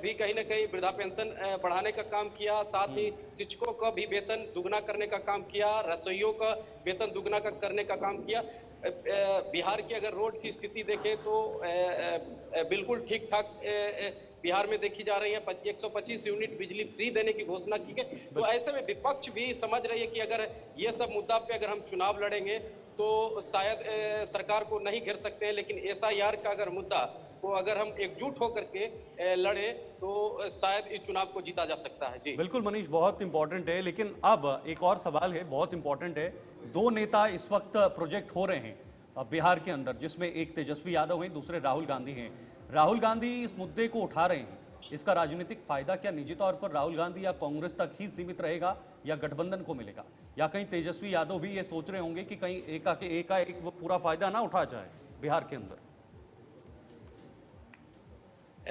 भी कहीं ना कहीं वृद्धा पेंशन बढ़ाने का काम किया, साथ ही शिक्षकों का भी वेतन दुगना करने का काम किया, रसोइयों का वेतन दुगना करने का काम किया। बिहार की अगर रोड की स्थिति देखें तो बिल्कुल ठीक ठाक बिहार में देखी जा रही है। 125 यूनिट बिजली फ्री देने की घोषणा की गई। तो ऐसे में विपक्ष भी समझ रही है कि अगर ये सब मुद्दा पे अगर हम चुनाव लड़ेंगे तो शायद सरकार को नहीं घेर सकते हैं, लेकिन एसआईआर का अगर मुद्दा को अगर हम एकजुट होकर के लड़े तो शायद इस चुनाव को जीता जा सकता है। जी बिल्कुल मनीष, बहुत इंपॉर्टेंट है। लेकिन अब एक और सवाल है, बहुत इंपॉर्टेंट है। 2 नेता इस वक्त प्रोजेक्ट हो रहे हैं बिहार के अंदर, जिसमें एक तेजस्वी यादव हैं, दूसरे राहुल गांधी हैं। राहुल गांधी इस मुद्दे को उठा रहे हैं, इसका राजनीतिक फायदा क्या निजी तौर पर राहुल गांधी या कांग्रेस तक ही सीमित रहेगा या गठबंधन को मिलेगा, या कहीं तेजस्वी यादव भी ये सोच रहे होंगे कि कहीं एक वो पूरा फायदा ना उठा जाए बिहार के अंदर?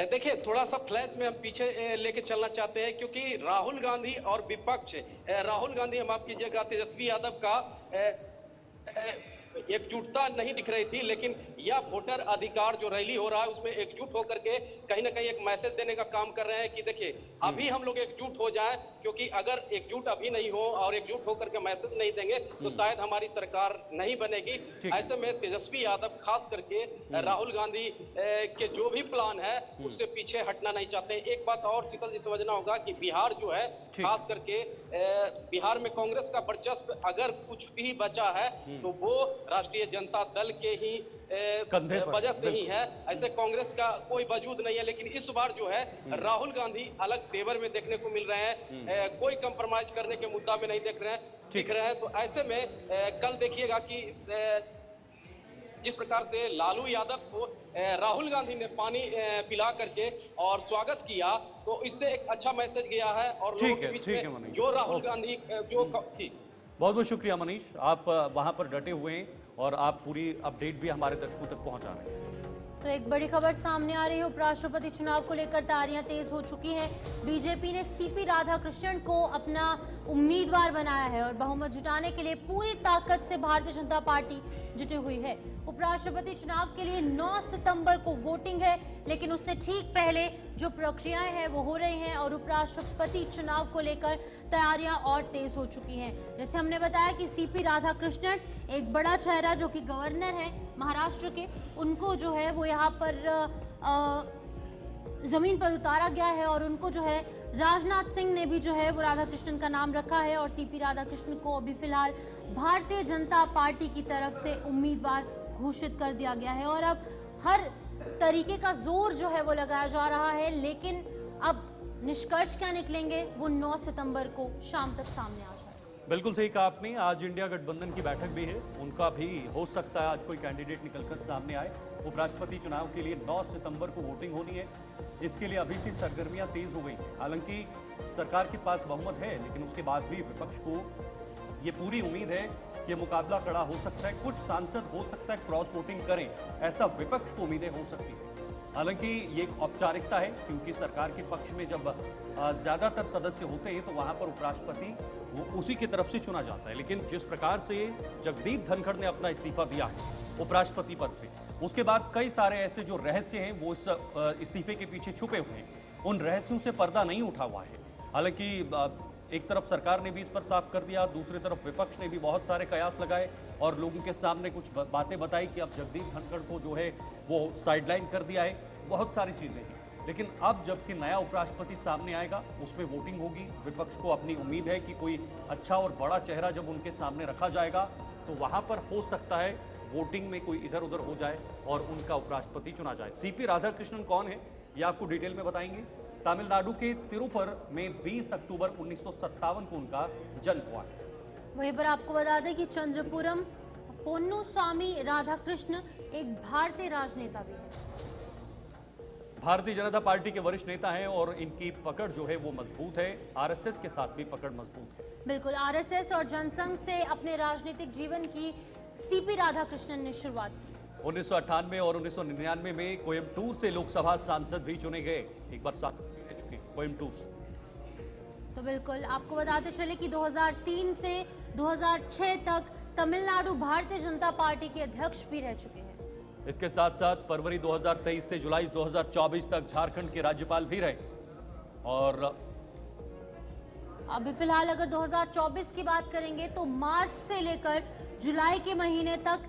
देखिए, थोड़ा सा फ्लैश में हम पीछे लेके चलना चाहते हैं, क्योंकि राहुल गांधी और विपक्ष, राहुल गांधी हम माफ कीजिएगा तेजस्वी यादव का एकजुटता नहीं दिख रही थी, लेकिन यह वोटर अधिकार जो रैली हो रहा है उसमें एकजुट होकर के कहीं ना कहीं एक मैसेज देने का काम कर रहे हैं कि देखिए अभी हम लोग एकजुट हो जाएं, क्योंकि अगर एकजुट अभी नहीं हो और एकजुट होकर के मैसेज नहीं देंगे तो शायद हमारी सरकार नहीं बनेगी। ऐसे में तेजस्वी यादव खास करके राहुल गांधी के जो भी प्लान है उससे पीछे हटना नहीं चाहते। एक बात और शीतल जी समझना होगा कि बिहार जो है खास करके बिहार में कांग्रेस का वर्चस्व अगर कुछ भी बचा है तो वो राष्ट्रीय जनता दल के ही वजह से ही है। ऐसे कांग्रेस का कोई वजूद नहीं है, लेकिन इस बार जो है राहुल गांधी अलग तेवर में देखने को मिल रहे हैं, कोई कंप्रोमाइज करने के मुद्दा में नहीं दिख रहे हैं। तो ऐसे में कल देखिएगा कि जिस प्रकार से लालू यादव को राहुल गांधी ने पानी पिला करके और स्वागत किया, तो इससे एक अच्छा मैसेज गया है और लोगों के बीच में जो राहुल गांधी बहुत बहुत शुक्रिया मनीष, आप वहां पर डटे हुए हैं और आप पूरी अपडेट भी हमारे दर्शकों तक पहुंचा रहे हैं। तो एक बड़ी खबर सामने आ रही है, उपराष्ट्रपति चुनाव को लेकर तैयारियां तेज हो चुकी हैं। बीजेपी ने सीपी राधाकृष्णन को अपना उम्मीदवार बनाया है और बहुमत जुटाने के लिए पूरी ताकत से भारतीय जनता पार्टी जुटी हुई है। उपराष्ट्रपति चुनाव के लिए 9 सितंबर को वोटिंग है, लेकिन उससे ठीक पहले जो प्रक्रियाएं हैं वो हो रही हैं और उपराष्ट्रपति चुनाव को लेकर तैयारियां और तेज हो चुकी हैं। जैसे हमने बताया कि सीपी राधाकृष्णन एक बड़ा चेहरा जो कि गवर्नर है महाराष्ट्र के, उनको जो है वो यहाँ पर जमीन पर उतारा गया है और उनको जो है राजनाथ सिंह ने भी जो है वो राधाकृष्णन का नाम रखा है और सीपी राधाकृष्णन को अभी फिलहाल भारतीय जनता पार्टी की तरफ से उम्मीदवार घोषित कर दिया गया है और अब हर तरीके का जोर जो है वो लगाया जा रहा है, लेकिन अब निष्कर्ष क्या निकलेंगे वो 9 सितंबर को शाम तक सामने आ जाएगा। बिल्कुल सही कहा आपने, आज इंडिया गठबंधन की बैठक भी है, उनका भी हो सकता है आज कोई कैंडिडेट निकलकर सामने आए। उपराष्ट्रपति चुनाव के लिए 9 सितंबर को वोटिंग होनी है, इसके लिए अभी से सरगर्मियां तेज हो गई हैं। हालांकि सरकार के पास बहुमत है, लेकिन उसके बाद भी विपक्ष को ये पूरी उम्मीद है कि मुकाबला कड़ा हो सकता है, कुछ सांसद हो सकता है क्रॉस वोटिंग करें, ऐसा विपक्ष को उम्मीदें हो सकती है। हालांकि ये एक औपचारिकता है, क्योंकि सरकार के पक्ष में जब ज्यादातर सदस्य होते हैं तो वहां पर उपराष्ट्रपति वो उसी की तरफ से चुना जाता है। लेकिन जिस प्रकार से जगदीप धनखड़ ने अपना इस्तीफा दिया है उपराष्ट्रपति पद से, उसके बाद कई सारे ऐसे जो रहस्य हैं वो इस इस्तीफे के पीछे छुपे हुए हैं, उन रहस्यों से पर्दा नहीं उठा हुआ है। हालांकि एक तरफ सरकार ने भी इस पर साफ कर दिया, दूसरी तरफ विपक्ष ने भी बहुत सारे कयास लगाए और लोगों के सामने कुछ बातें बताई कि अब जगदीप धनखड़ को जो है वो साइडलाइन कर दिया है, बहुत सारी चीजें हैं। लेकिन अब जबकि नया उपराष्ट्रपति सामने आएगा, उसमें वोटिंग होगी, विपक्ष को अपनी उम्मीद है कि कोई अच्छा और बड़ा चेहरा जब उनके सामने रखा जाएगा तो वहां पर हो सकता है वोटिंग में कोई इधर उधर हो जाए और उनका उपराष्ट्रपति चुना जाए। सीपी राधाकृष्णन कौन है ये आपको डिटेल में बताएंगे। तमिलनाडु के तिरुपर में 20 अक्टूबर 1957 को उनका जन्म हुआ है। वहीं पर आपको बता दें कि चंद्रपुरम पोन्नुस्वामी राधाकृष्ण एक भारतीय राजनेता भी है। भारतीय जनता पार्टी के वरिष्ठ नेता हैं और इनकी पकड़ जो है वो मजबूत है, आरएसएस के साथ भी पकड़ मजबूत है। बिल्कुल, आरएसएस और जनसंघ से अपने राजनीतिक जीवन की सीपी राधाकृष्णन ने शुरुआत की। 1998 और 1999 में कोयम्बटूर से लोकसभा सांसद भी चुने गए, एक बार सांसद रह चुके कोयम्बटूर से। तो बिल्कुल आपको बताते चले कि 2003 से 2006 तक तमिलनाडु भारतीय जनता पार्टी के अध्यक्ष भी रह चुके हैं। इसके साथ साथ फरवरी 2023 से जुलाई 2024 तक झारखंड के राज्यपाल भी रहे। और अभी फिलहाल अगर 2024 की बात करेंगे तो मार्च से लेकर जुलाई के महीने तक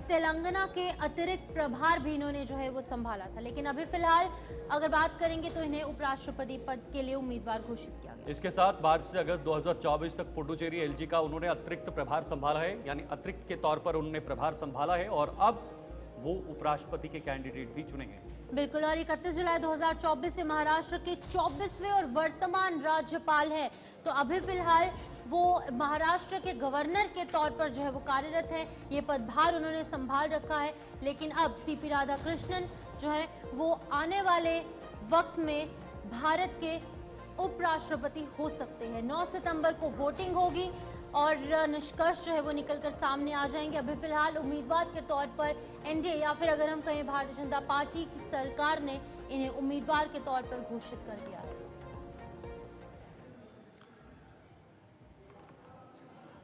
तेलंगाना के अतिरिक्त प्रभार भी इन्होंने जो है वो संभाला था। लेकिन अभी फिलहाल अगर बात करेंगे तो इन्हें उपराष्ट्रपति पद के लिए उम्मीदवार घोषित किया गया। इसके साथ मार्च से अगस्त 2024 तक पुडुचेरी एलजी का उन्होंने अतिरिक्त प्रभार संभाला है, यानी अतिरिक्त के तौर पर उन्होंने प्रभार संभाला है और अब वो उपराष्ट्रपति के कैंडिडेट भी चुने गए। बिल्कुल, और 31 जुलाई 2024 से महाराष्ट्र के 24वें और वर्तमान राज्यपाल है। तो अभी फिलहाल वो महाराष्ट्र के गवर्नर के तौर पर जो है वो कार्यरत है, ये पदभार उन्होंने संभाल रखा है। लेकिन अब सीपी राधाकृष्णन जो है वो आने वाले वक्त में भारत के उपराष्ट्रपति हो सकते हैं। 9 सितंबर को वोटिंग होगी और निष्कर्ष जो है वो निकलकर सामने आ जाएंगे। अभी फिलहाल उम्मीदवार के तौर पर एनडीए या फिर अगर हम कहें भारतीय जनता पार्टी की सरकार ने इन्हें उम्मीदवार के तौर पर घोषित कर दिया है।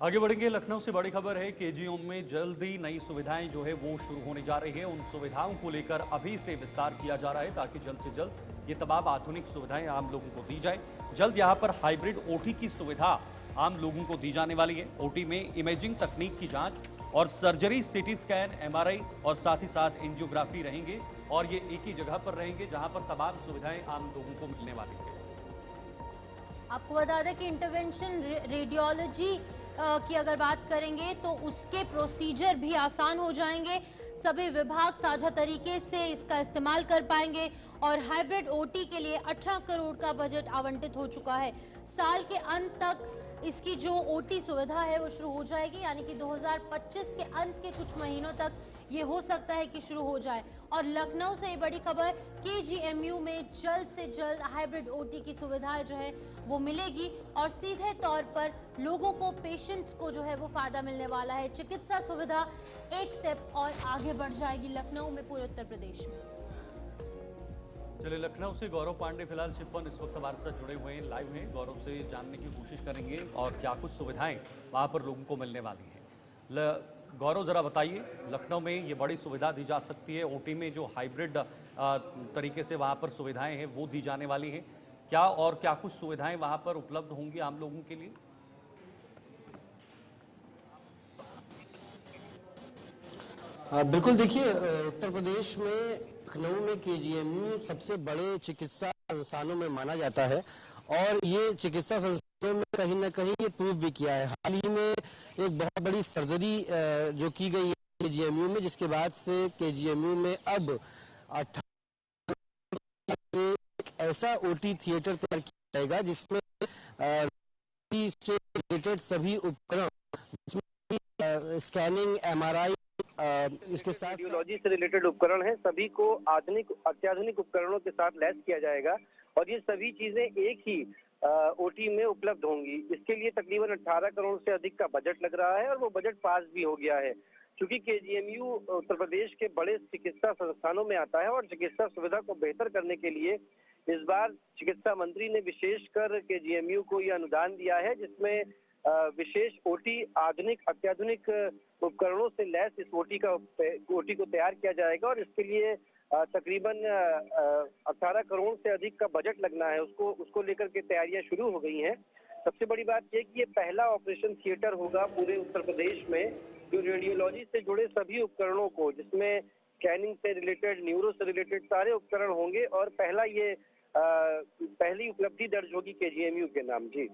आगे बढ़ेंगे। लखनऊ से बड़ी खबर है, केजीएम में जल्दी नई सुविधाएं जो है वो शुरू होने जा रही है। उन सुविधाओं को लेकर अभी से विस्तार किया जा रहा है ताकि जल्द से जल्द ये तमाम आधुनिक सुविधाएं आम लोगों को दी जाए। जल्द यहाँ पर हाइब्रिड ओटी की सुविधा आम लोगों को दी जाने वाली है। ओटी में इमेजिंग तकनीक की जांच और सर्जरी, सीटी स्कैन, एमआरआई और साथ ही साथ एंजियोग्राफी रहेंगे और ये एक ही जगह पर रहेंगे जहां पर तमाम सुविधाएं आम लोगों को मिलने वाली है। आपको बता दें कि इंटरवेंशन रेडियोलॉजी की अगर बात करेंगे तो उसके प्रोसीजर भी आसान हो जाएंगे। सभी विभाग साझा तरीके से इसका इस्तेमाल कर पाएंगे और हाइब्रिड ओटी के लिए 18 करोड़ का बजट आवंटित हो चुका है। साल के अंत तक इसकी जो ओटी सुविधा है वो शुरू हो जाएगी, यानी कि 2025 के अंत के कुछ महीनों तक ये हो सकता है कि शुरू हो जाए। और लखनऊ से ये बड़ी खबर, केजीएमयू में जल्द से जल्द हाइब्रिड ओटी की सुविधाएं जो है वो मिलेगी और सीधे तौर पर लोगों को, पेशेंट्स को जो है वो फायदा मिलने वाला है। चिकित्सा सुविधा एक स्टेप और आगे बढ़ जाएगी लखनऊ में, पूरे उत्तर प्रदेश में। चलिए, लखनऊ से गौरव पांडे फिलहाल शिफन इस वक्त हमारे साथ जुड़े हुए हैं, लाइव हैं। गौरव से जानने की कोशिश करेंगे और क्या कुछ सुविधाएं वहां पर लोगों को मिलने वाली हैं। गौरव, जरा बताइए, लखनऊ में ये बड़ी सुविधा दी जा सकती है, ओटी में जो हाइब्रिड तरीके से वहां पर सुविधाएं हैं वो दी जाने वाली हैं, क्या और क्या कुछ सुविधाएं वहां पर उपलब्ध होंगी आम लोगों के लिए? बिल्कुल, देखिए, उत्तर प्रदेश में लखनऊ में केजीएमयू सबसे बड़े चिकित्सा संस्थानों में माना जाता है और ये चिकित्सा संस्थानों में कहीं ना कहीं ये प्रूव भी किया है। हाल ही में एक बहुत बड़ी सर्जरी जो की गई है केजीएमयू में, जिसके बाद से केजीएमयू में अब 18 एक ऐसा ओटी थिएटर तैयार किया जाएगा जिसमें से रिलेटेड सभी उपकरण, जिसमें स्कैनिंग, एमआरआई, इसके साथ रेडियोलॉजी से रिलेटेड उपकरण हैं, सभी को अत्याधुनिक उपकरणों के साथ लैस किया जाएगा और ये सभी चीजें एक ही ओटी में उपलब्ध होंगी। इसके लिए तकरीबन 18 करोड़ से अधिक का बजट लग रहा है और वो बजट पास भी हो गया है। क्योंकि केजीएमयू उत्तर प्रदेश के बड़े चिकित्सा संस्थानों में आता है और चिकित्सा सुविधा को बेहतर करने के लिए इस बार चिकित्सा मंत्री ने विशेषकर केजीएमयू को यह अनुदान दिया है, जिसमें विशेष ओटी, अत्याधुनिक उपकरणों से लैस इस ओटी को तैयार किया जाएगा और इसके लिए तकरीबन 18 करोड़ से अधिक का बजट लगना है। उसको लेकर के तैयारियां शुरू हो गई हैं। सबसे बड़ी बात यह कि ये पहला ऑपरेशन थिएटर होगा पूरे उत्तर प्रदेश में जो रेडियोलॉजी से जुड़े सभी उपकरणों को, जिसमें स्कैनिंग से रिलेटेड, न्यूरो से रिलेटेड सारे उपकरण होंगे और पहली उपलब्धि दर्ज होगी केजीएमयू के नाम। जी,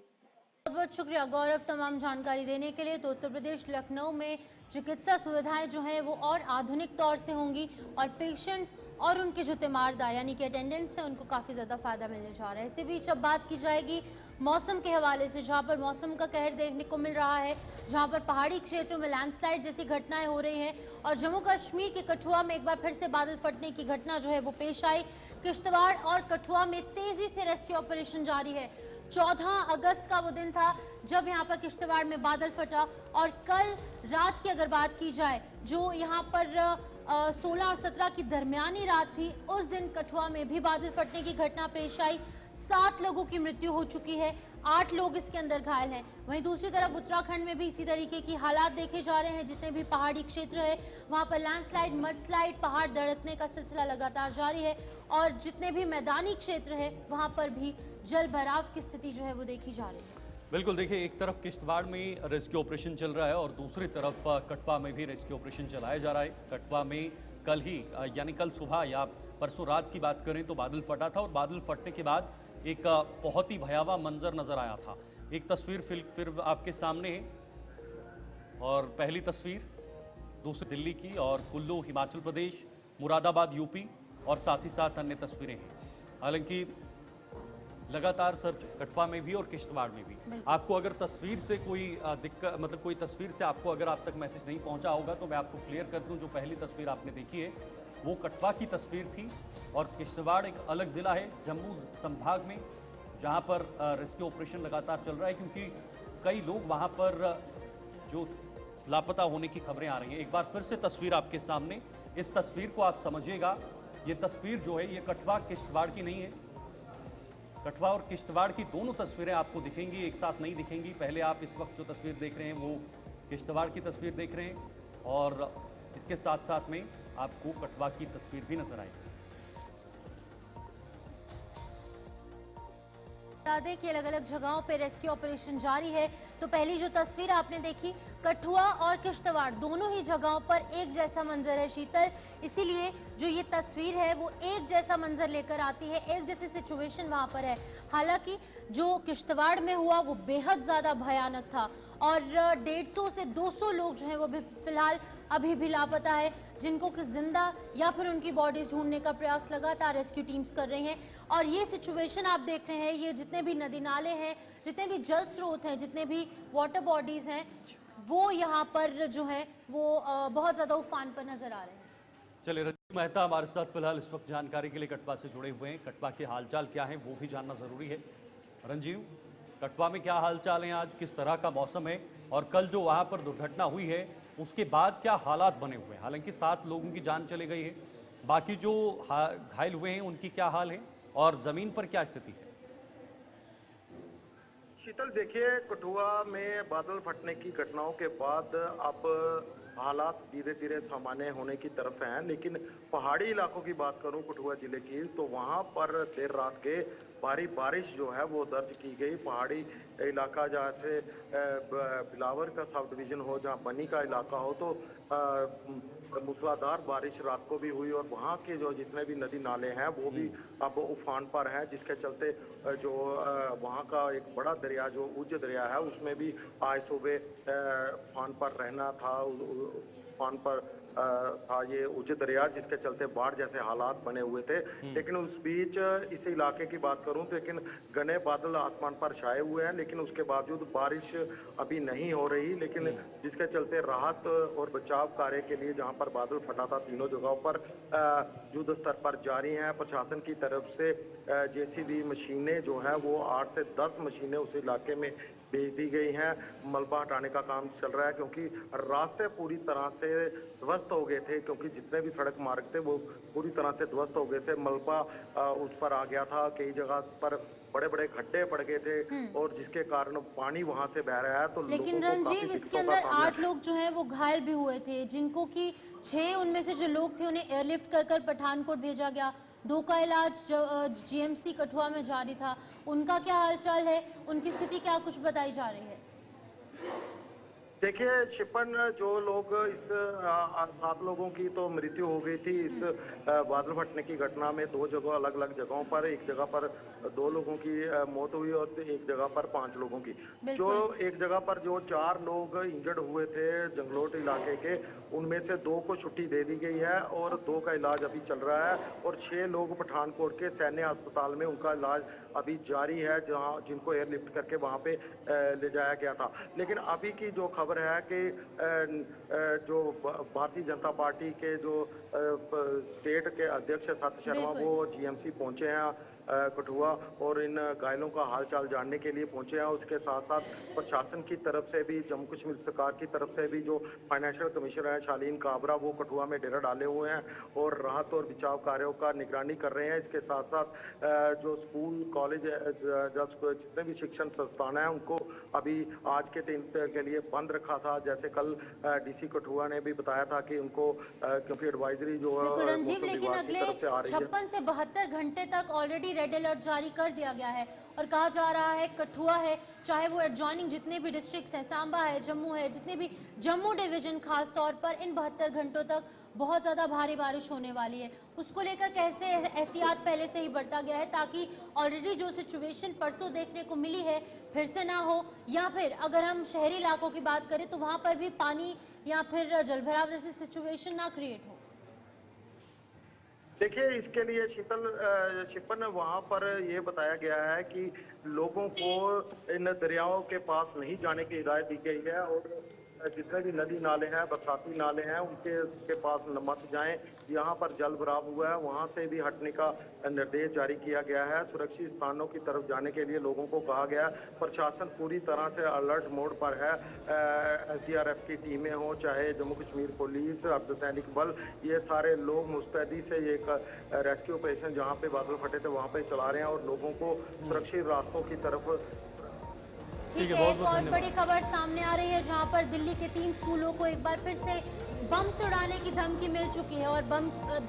बहुत बहुत शुक्रिया गौरव तमाम जानकारी देने के लिए। तो उत्तर प्रदेश लखनऊ में चिकित्सा सुविधाएं जो हैं वो और आधुनिक तौर से होंगी और पेशेंट्स और उनके जो तीमारदार यानी कि अटेंडेंट्स हैं उनको काफ़ी ज़्यादा फायदा मिलने जा रहा है। इसी बीच अब बात की जाएगी मौसम के हवाले से, जहां पर मौसम का कहर देखने को मिल रहा है, जहां पर पहाड़ी क्षेत्रों में लैंडस्लाइड जैसी घटनाएं हो रही हैं और जम्मू कश्मीर के कठुआ में एक बार फिर से बादल फटने की घटना जो है वो पेश आई। किश्तवाड़ और कठुआ में तेजी से रेस्क्यू ऑपरेशन जारी है। 14 अगस्त का वो दिन था जब यहाँ पर किश्तवाड़ में बादल फटा और कल रात की अगर बात की जाए, जो यहाँ पर 16 और 17 की दरमियानी रात थी, उस दिन कठुआ में भी बादल फटने की घटना पेश आई। 7 लोगों की मृत्यु हो चुकी है, 8 लोग इसके अंदर घायल हैं। वहीं दूसरी तरफ उत्तराखंड में भी इसी तरीके की हालात देखे जा रहे हैं। जितने भी पहाड़ी क्षेत्र है वहां पर लैंडस्लाइड, मडस्लाइड, पहाड़ धड़कने का सिलसिला लगातार जारी है और जितने भी मैदानी क्षेत्र है वहां पर भी जल भराव की स्थिति जो है वो देखी जा रही है। बिल्कुल, देखिए, एक तरफ किश्तवाड़ में रेस्क्यू ऑपरेशन चल रहा है और दूसरी तरफ कठुआ में भी रेस्क्यू ऑपरेशन चलाया जा रहा है। कठुआ में कल ही यानी कल सुबह या परसों रात की बात करें तो बादल फटा था और बादल फटने के बाद एक बहुत ही भयावह मंजर नजर आया था। एक तस्वीर फिर आपके सामने है और पहली तस्वीर दूसरी दिल्ली की और कुल्लू हिमाचल प्रदेश, मुरादाबाद यूपी और साथ ही साथ अन्य तस्वीरें हैं। हालांकि लगातार सर्च कठुआ में भी और किश्तवाड़ में भी। आपको अगर तस्वीर से कोई दिक्कत, मतलब कोई तस्वीर से आपको अगर आप तक मैसेज नहीं पहुंचा होगा तो मैं आपको क्लियर कर दूं, जो पहली तस्वीर आपने देखी है वो कठुआ की तस्वीर थी और किश्तवाड़ एक अलग ज़िला है जम्मू संभाग में, जहां पर रेस्क्यू ऑपरेशन लगातार चल रहा है क्योंकि कई लोग वहां पर जो लापता होने की खबरें आ रही हैं। एक बार फिर से तस्वीर आपके सामने, इस तस्वीर को आप समझिएगा। ये तस्वीर जो है ये कठुआ किश्तवाड़ की नहीं है। कठुआ और किश्तवाड़ की दोनों तस्वीरें आपको दिखेंगी, एक साथ नहीं दिखेंगी। पहले आप इस वक्त जो तस्वीर देख रहे हैं वो किश्तवाड़ की तस्वीर देख रहे हैं और इसके साथ साथ में आपको कठुआ की तस्वीर भी नजर आएगी। बता दें कि अलग अलग जगहों पर रेस्क्यू ऑपरेशन जारी है। तो पहली जो तस्वीर आपने देखी, कठुआ और किश्तवाड़ दोनों ही जगहों पर एक जैसा मंजर है शीतल, इसीलिए जो ये तस्वीर है वो एक जैसा मंजर लेकर आती है, एक जैसी सिचुएशन वहां पर है। हालांकि जो किश्तवाड़ में हुआ वो बेहद ज्यादा भयानक था और 150 से 200 लोग जो हैं वो भी फिलहाल अभी भी लापता है, जिनको कि जिंदा या फिर उनकी बॉडीज ढूंढने का प्रयास लगातार रेस्क्यू टीम्स कर रही हैं। और ये सिचुएशन आप देख रहे हैं, ये जितने भी नदी नाले हैं, जितने भी जल स्रोत हैं, जितने भी वाटर बॉडीज हैं, वो यहाँ पर जो है वो बहुत ज्यादा उफान पर नजर आ रहे हैं। चलिए, रंजीव मेहता हमारे साथ फिलहाल इस वक्त जानकारी के लिए कठुआ से जुड़े हुए हैं। कठुआ के हालचाल क्या है वो भी जानना जरूरी है। रंजीव, कठुआ में क्या हालचाल है, आज किस तरह का मौसम है और कल जो वहां पर दुर्घटना हुई है उसके बाद क्या हालात बने हुए हैं? हालांकि 7 लोगों की जान चली गई है, बाकी जो घायल हुए हैं उनकी क्या हाल है और जमीन पर क्या स्थिति है? शीतल, देखिए, कठुआ में बादल फटने की घटनाओं के बाद अब हालात धीरे धीरे सामान्य होने की तरफ हैं, लेकिन पहाड़ी इलाकों की बात करूं कठुआ जिले की, तो वहां पर देर रात के भारी बारिश जो है वो दर्ज की गई। पहाड़ी इलाका जैसे बिलावर का सब डिवीजन हो, जहां बनी का इलाका हो, तो मूसलाधार बारिश रात को भी हुई और वहाँ के जो जितने भी नदी नाले हैं वो भी अब उफान पर हैं, जिसके चलते जो वहाँ का एक बड़ा दरिया जो उज्ज दरिया है उसमें भी आज सुबह उफान पर रहना था, उफान पर था ये उज्ज दरिया, जिसके चलते बाढ़ जैसे हालात बने हुए थे। लेकिन उस बीच इस इलाके की बात करूं तो लेकिन घने बादल आसमान पर छाए हुए हैं, लेकिन उसके बावजूद बारिश अभी नहीं हो रही, लेकिन जिसके चलते राहत और बचाव कार्य के लिए जहां पर बादल फटा था तीनों जगहों पर युद्ध स्तर पर जारी है। प्रशासन की तरफ से जेसीबी मशीनें जो है वो 8 से 10 मशीनें उस इलाके में भेज दी गई हैं। मलबा हटाने का काम चल रहा है क्योंकि रास्ते पूरी तरह से ध्वस्त हो गए थे, क्योंकि जितने भी सड़क मार्ग थे वो पूरी तरह से ध्वस्त हो गए थे। मलबा उस पर आ गया था, कई जगह पर बड़े बड़े खड्डे पड़ गए थे और जिसके कारण पानी वहां से बह रहा है। तो लेकिन रंजीव, इसके अंदर 8 लोग जो हैं वो घायल भी हुए थे, जिनको कि 6 उनमें से जो लोग थे उन्हें एयरलिफ्ट कर कर पठानकोट भेजा गया। 2 का इलाज जीएमसी कठुआ में जारी था। उनका क्या हालचाल है, उनकी स्थिति क्या कुछ बताई जा रही है? देखिए शिपन, जो लोग इस 7 लोगों की तो मृत्यु हो गई थी इस बादल फटने की घटना में। 2 जगह अलग अलग जगहों पर, एक जगह पर 2 लोगों की मौत हुई और एक जगह पर 5 लोगों की। जो एक जगह पर जो 4 लोग इंजर्ड हुए थे जंगलोट इलाके के, उनमें से 2 को छुट्टी दे दी गई है और 2 का इलाज अभी चल रहा है और 6 लोग पठानकोट के सैन्य अस्पताल में उनका इलाज अभी जारी है, जहां जिनको एयरलिफ्ट करके वहां पे ले जाया गया था। लेकिन अभी की जो खबर है कि जो भारतीय जनता पार्टी के जो स्टेट के अध्यक्ष सत्य शर्मा वो जीएमसी पहुंचे हैं कठुआ और इन घायलों का हालचाल जानने के लिए पहुंचे हैं। उसके साथ साथ प्रशासन की तरफ से भी, जम्मू कश्मीर सरकार की तरफ से भी जो फाइनेंशियल कमिश्नर है शालीन काबरा, वो कठुआ में डेरा डाले हुए हैं और राहत और बचाव कार्यों का निगरानी कर रहे हैं। इसके साथ साथ जो स्कूल कॉलेज जितने भी शिक्षण संस्थान हैं उनको अभी आज के दिन के लिए बंद रखा था। जैसे कल डीसी कठुआ ने भी बताया था कि उनको क्योंकि एडवाइजरी जो है रंजीव, लेकिन अगले 56 से 72 घंटे तक ऑलरेडी रेड अलर्ट जारी कर दिया गया है और कहा जा रहा है कठुआ है, चाहे वो एडजॉइनिंग जितने भी डिस्ट्रिक्ट्स हैं, सांबा है, जम्मू है, जितने भी जम्मू डिवीजन खास तौर पर, इन 72 घंटों तक बहुत ज़्यादा भारी बारिश होने वाली है। उसको लेकर कैसे एहतियात पहले से ही बरता गया है ताकि ऑलरेडी जो सिचुएशन परसों देखने को मिली है फिर से ना हो, या फिर अगर हम शहरी इलाकों की बात करें तो वहाँ पर भी पानी या फिर जलभराव जैसी सिचुएशन ना क्रिएट हो। देखिए, इसके लिए शिपन वहां पर ये बताया गया है कि लोगों को इन दरियाओं के पास नहीं जाने की हिदायत दी गई है और जितने भी नदी नाले हैं, बरसाती नाले हैं, उनके पास मत जाएं। यहाँ पर जल भराव हुआ है, वहाँ से भी हटने का निर्देश जारी किया गया है। सुरक्षित स्थानों की तरफ जाने के लिए लोगों को कहा गया है। प्रशासन पूरी तरह से अलर्ट मोड पर है। SDRF की टीमें हों, चाहे जम्मू कश्मीर पुलिस, अर्धसैनिक बल, ये सारे लोग मुस्तैदी से ये एक रेस्क्यू ऑपरेशन जहाँ पे बादल फटे थे वहाँ पे चला रहे हैं और लोगों को सुरक्षित रास्तों की तरफ। ठीक है, एक और बड़ी खबर सामने आ रही है जहां पर दिल्ली के 3 स्कूलों को एक बार फिर से बम से उड़ाने की धमकी मिल चुकी है और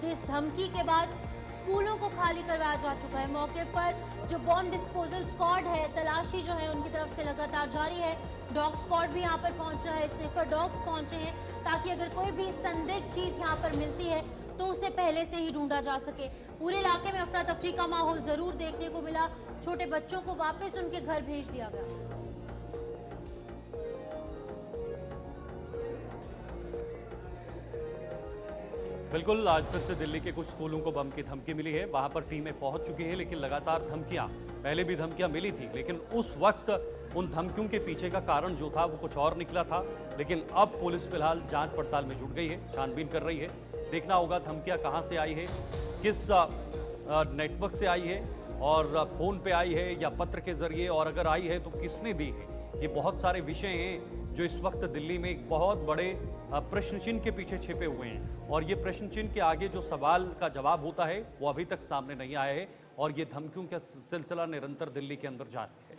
इस धमकी के बाद स्कूलों को खाली करवाया जा चुका है। मौके पर जो बॉम्ब डिस्पोजल स्क्वाड है, तलाशी जो है उनकी तरफ से लगातार जारी है। डॉग स्क्वाड भी यहाँ पर पहुंचा है, स्निफर डॉग्स पहुंचे हैं ताकि अगर कोई भी संदिग्ध चीज यहाँ पर मिलती है तो उसे पहले से ही ढूंढा जा सके। पूरे इलाके में अफरा तफरी का माहौल जरूर देखने को मिला। छोटे बच्चों को वापस उनके घर भेज दिया गया। बिल्कुल, आज फिर से दिल्ली के कुछ स्कूलों को बम की धमकी मिली है। वहां पर टीमें पहुंच चुकी हैं, लेकिन लगातार धमकियां, पहले भी धमकियां मिली थी, लेकिन उस वक्त उन धमकियों के पीछे का कारण जो था वो कुछ और निकला था। लेकिन अब पुलिस फिलहाल जांच पड़ताल में जुट गई है, छानबीन कर रही है। देखना होगा धमकियां कहां से आई है, किस नेटवर्क से आई है, और फोन पे आई है या पत्र के जरिए, और अगर आई है तो किसने दी है। ये बहुत सारे विषय हैं जो इस वक्त दिल्ली में एक बहुत बड़े प्रश्न चिन्ह के पीछे छिपे हुए हैं, और ये प्रश्न चिन्ह के आगे जो सवाल का जवाब होता है वो अभी तक सामने नहीं आया है, और ये धमकियों का सिलसिला निरंतर दिल्ली के अंदर जारी है।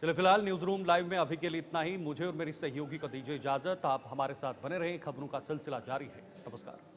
चलिए, फिलहाल न्यूज रूम लाइव में अभी के लिए इतना ही। मुझे और मेरी सहयोगी को दीजिए इजाजत। आप हमारे साथ बने रहें, खबरों का सिलसिला जारी है। नमस्कार।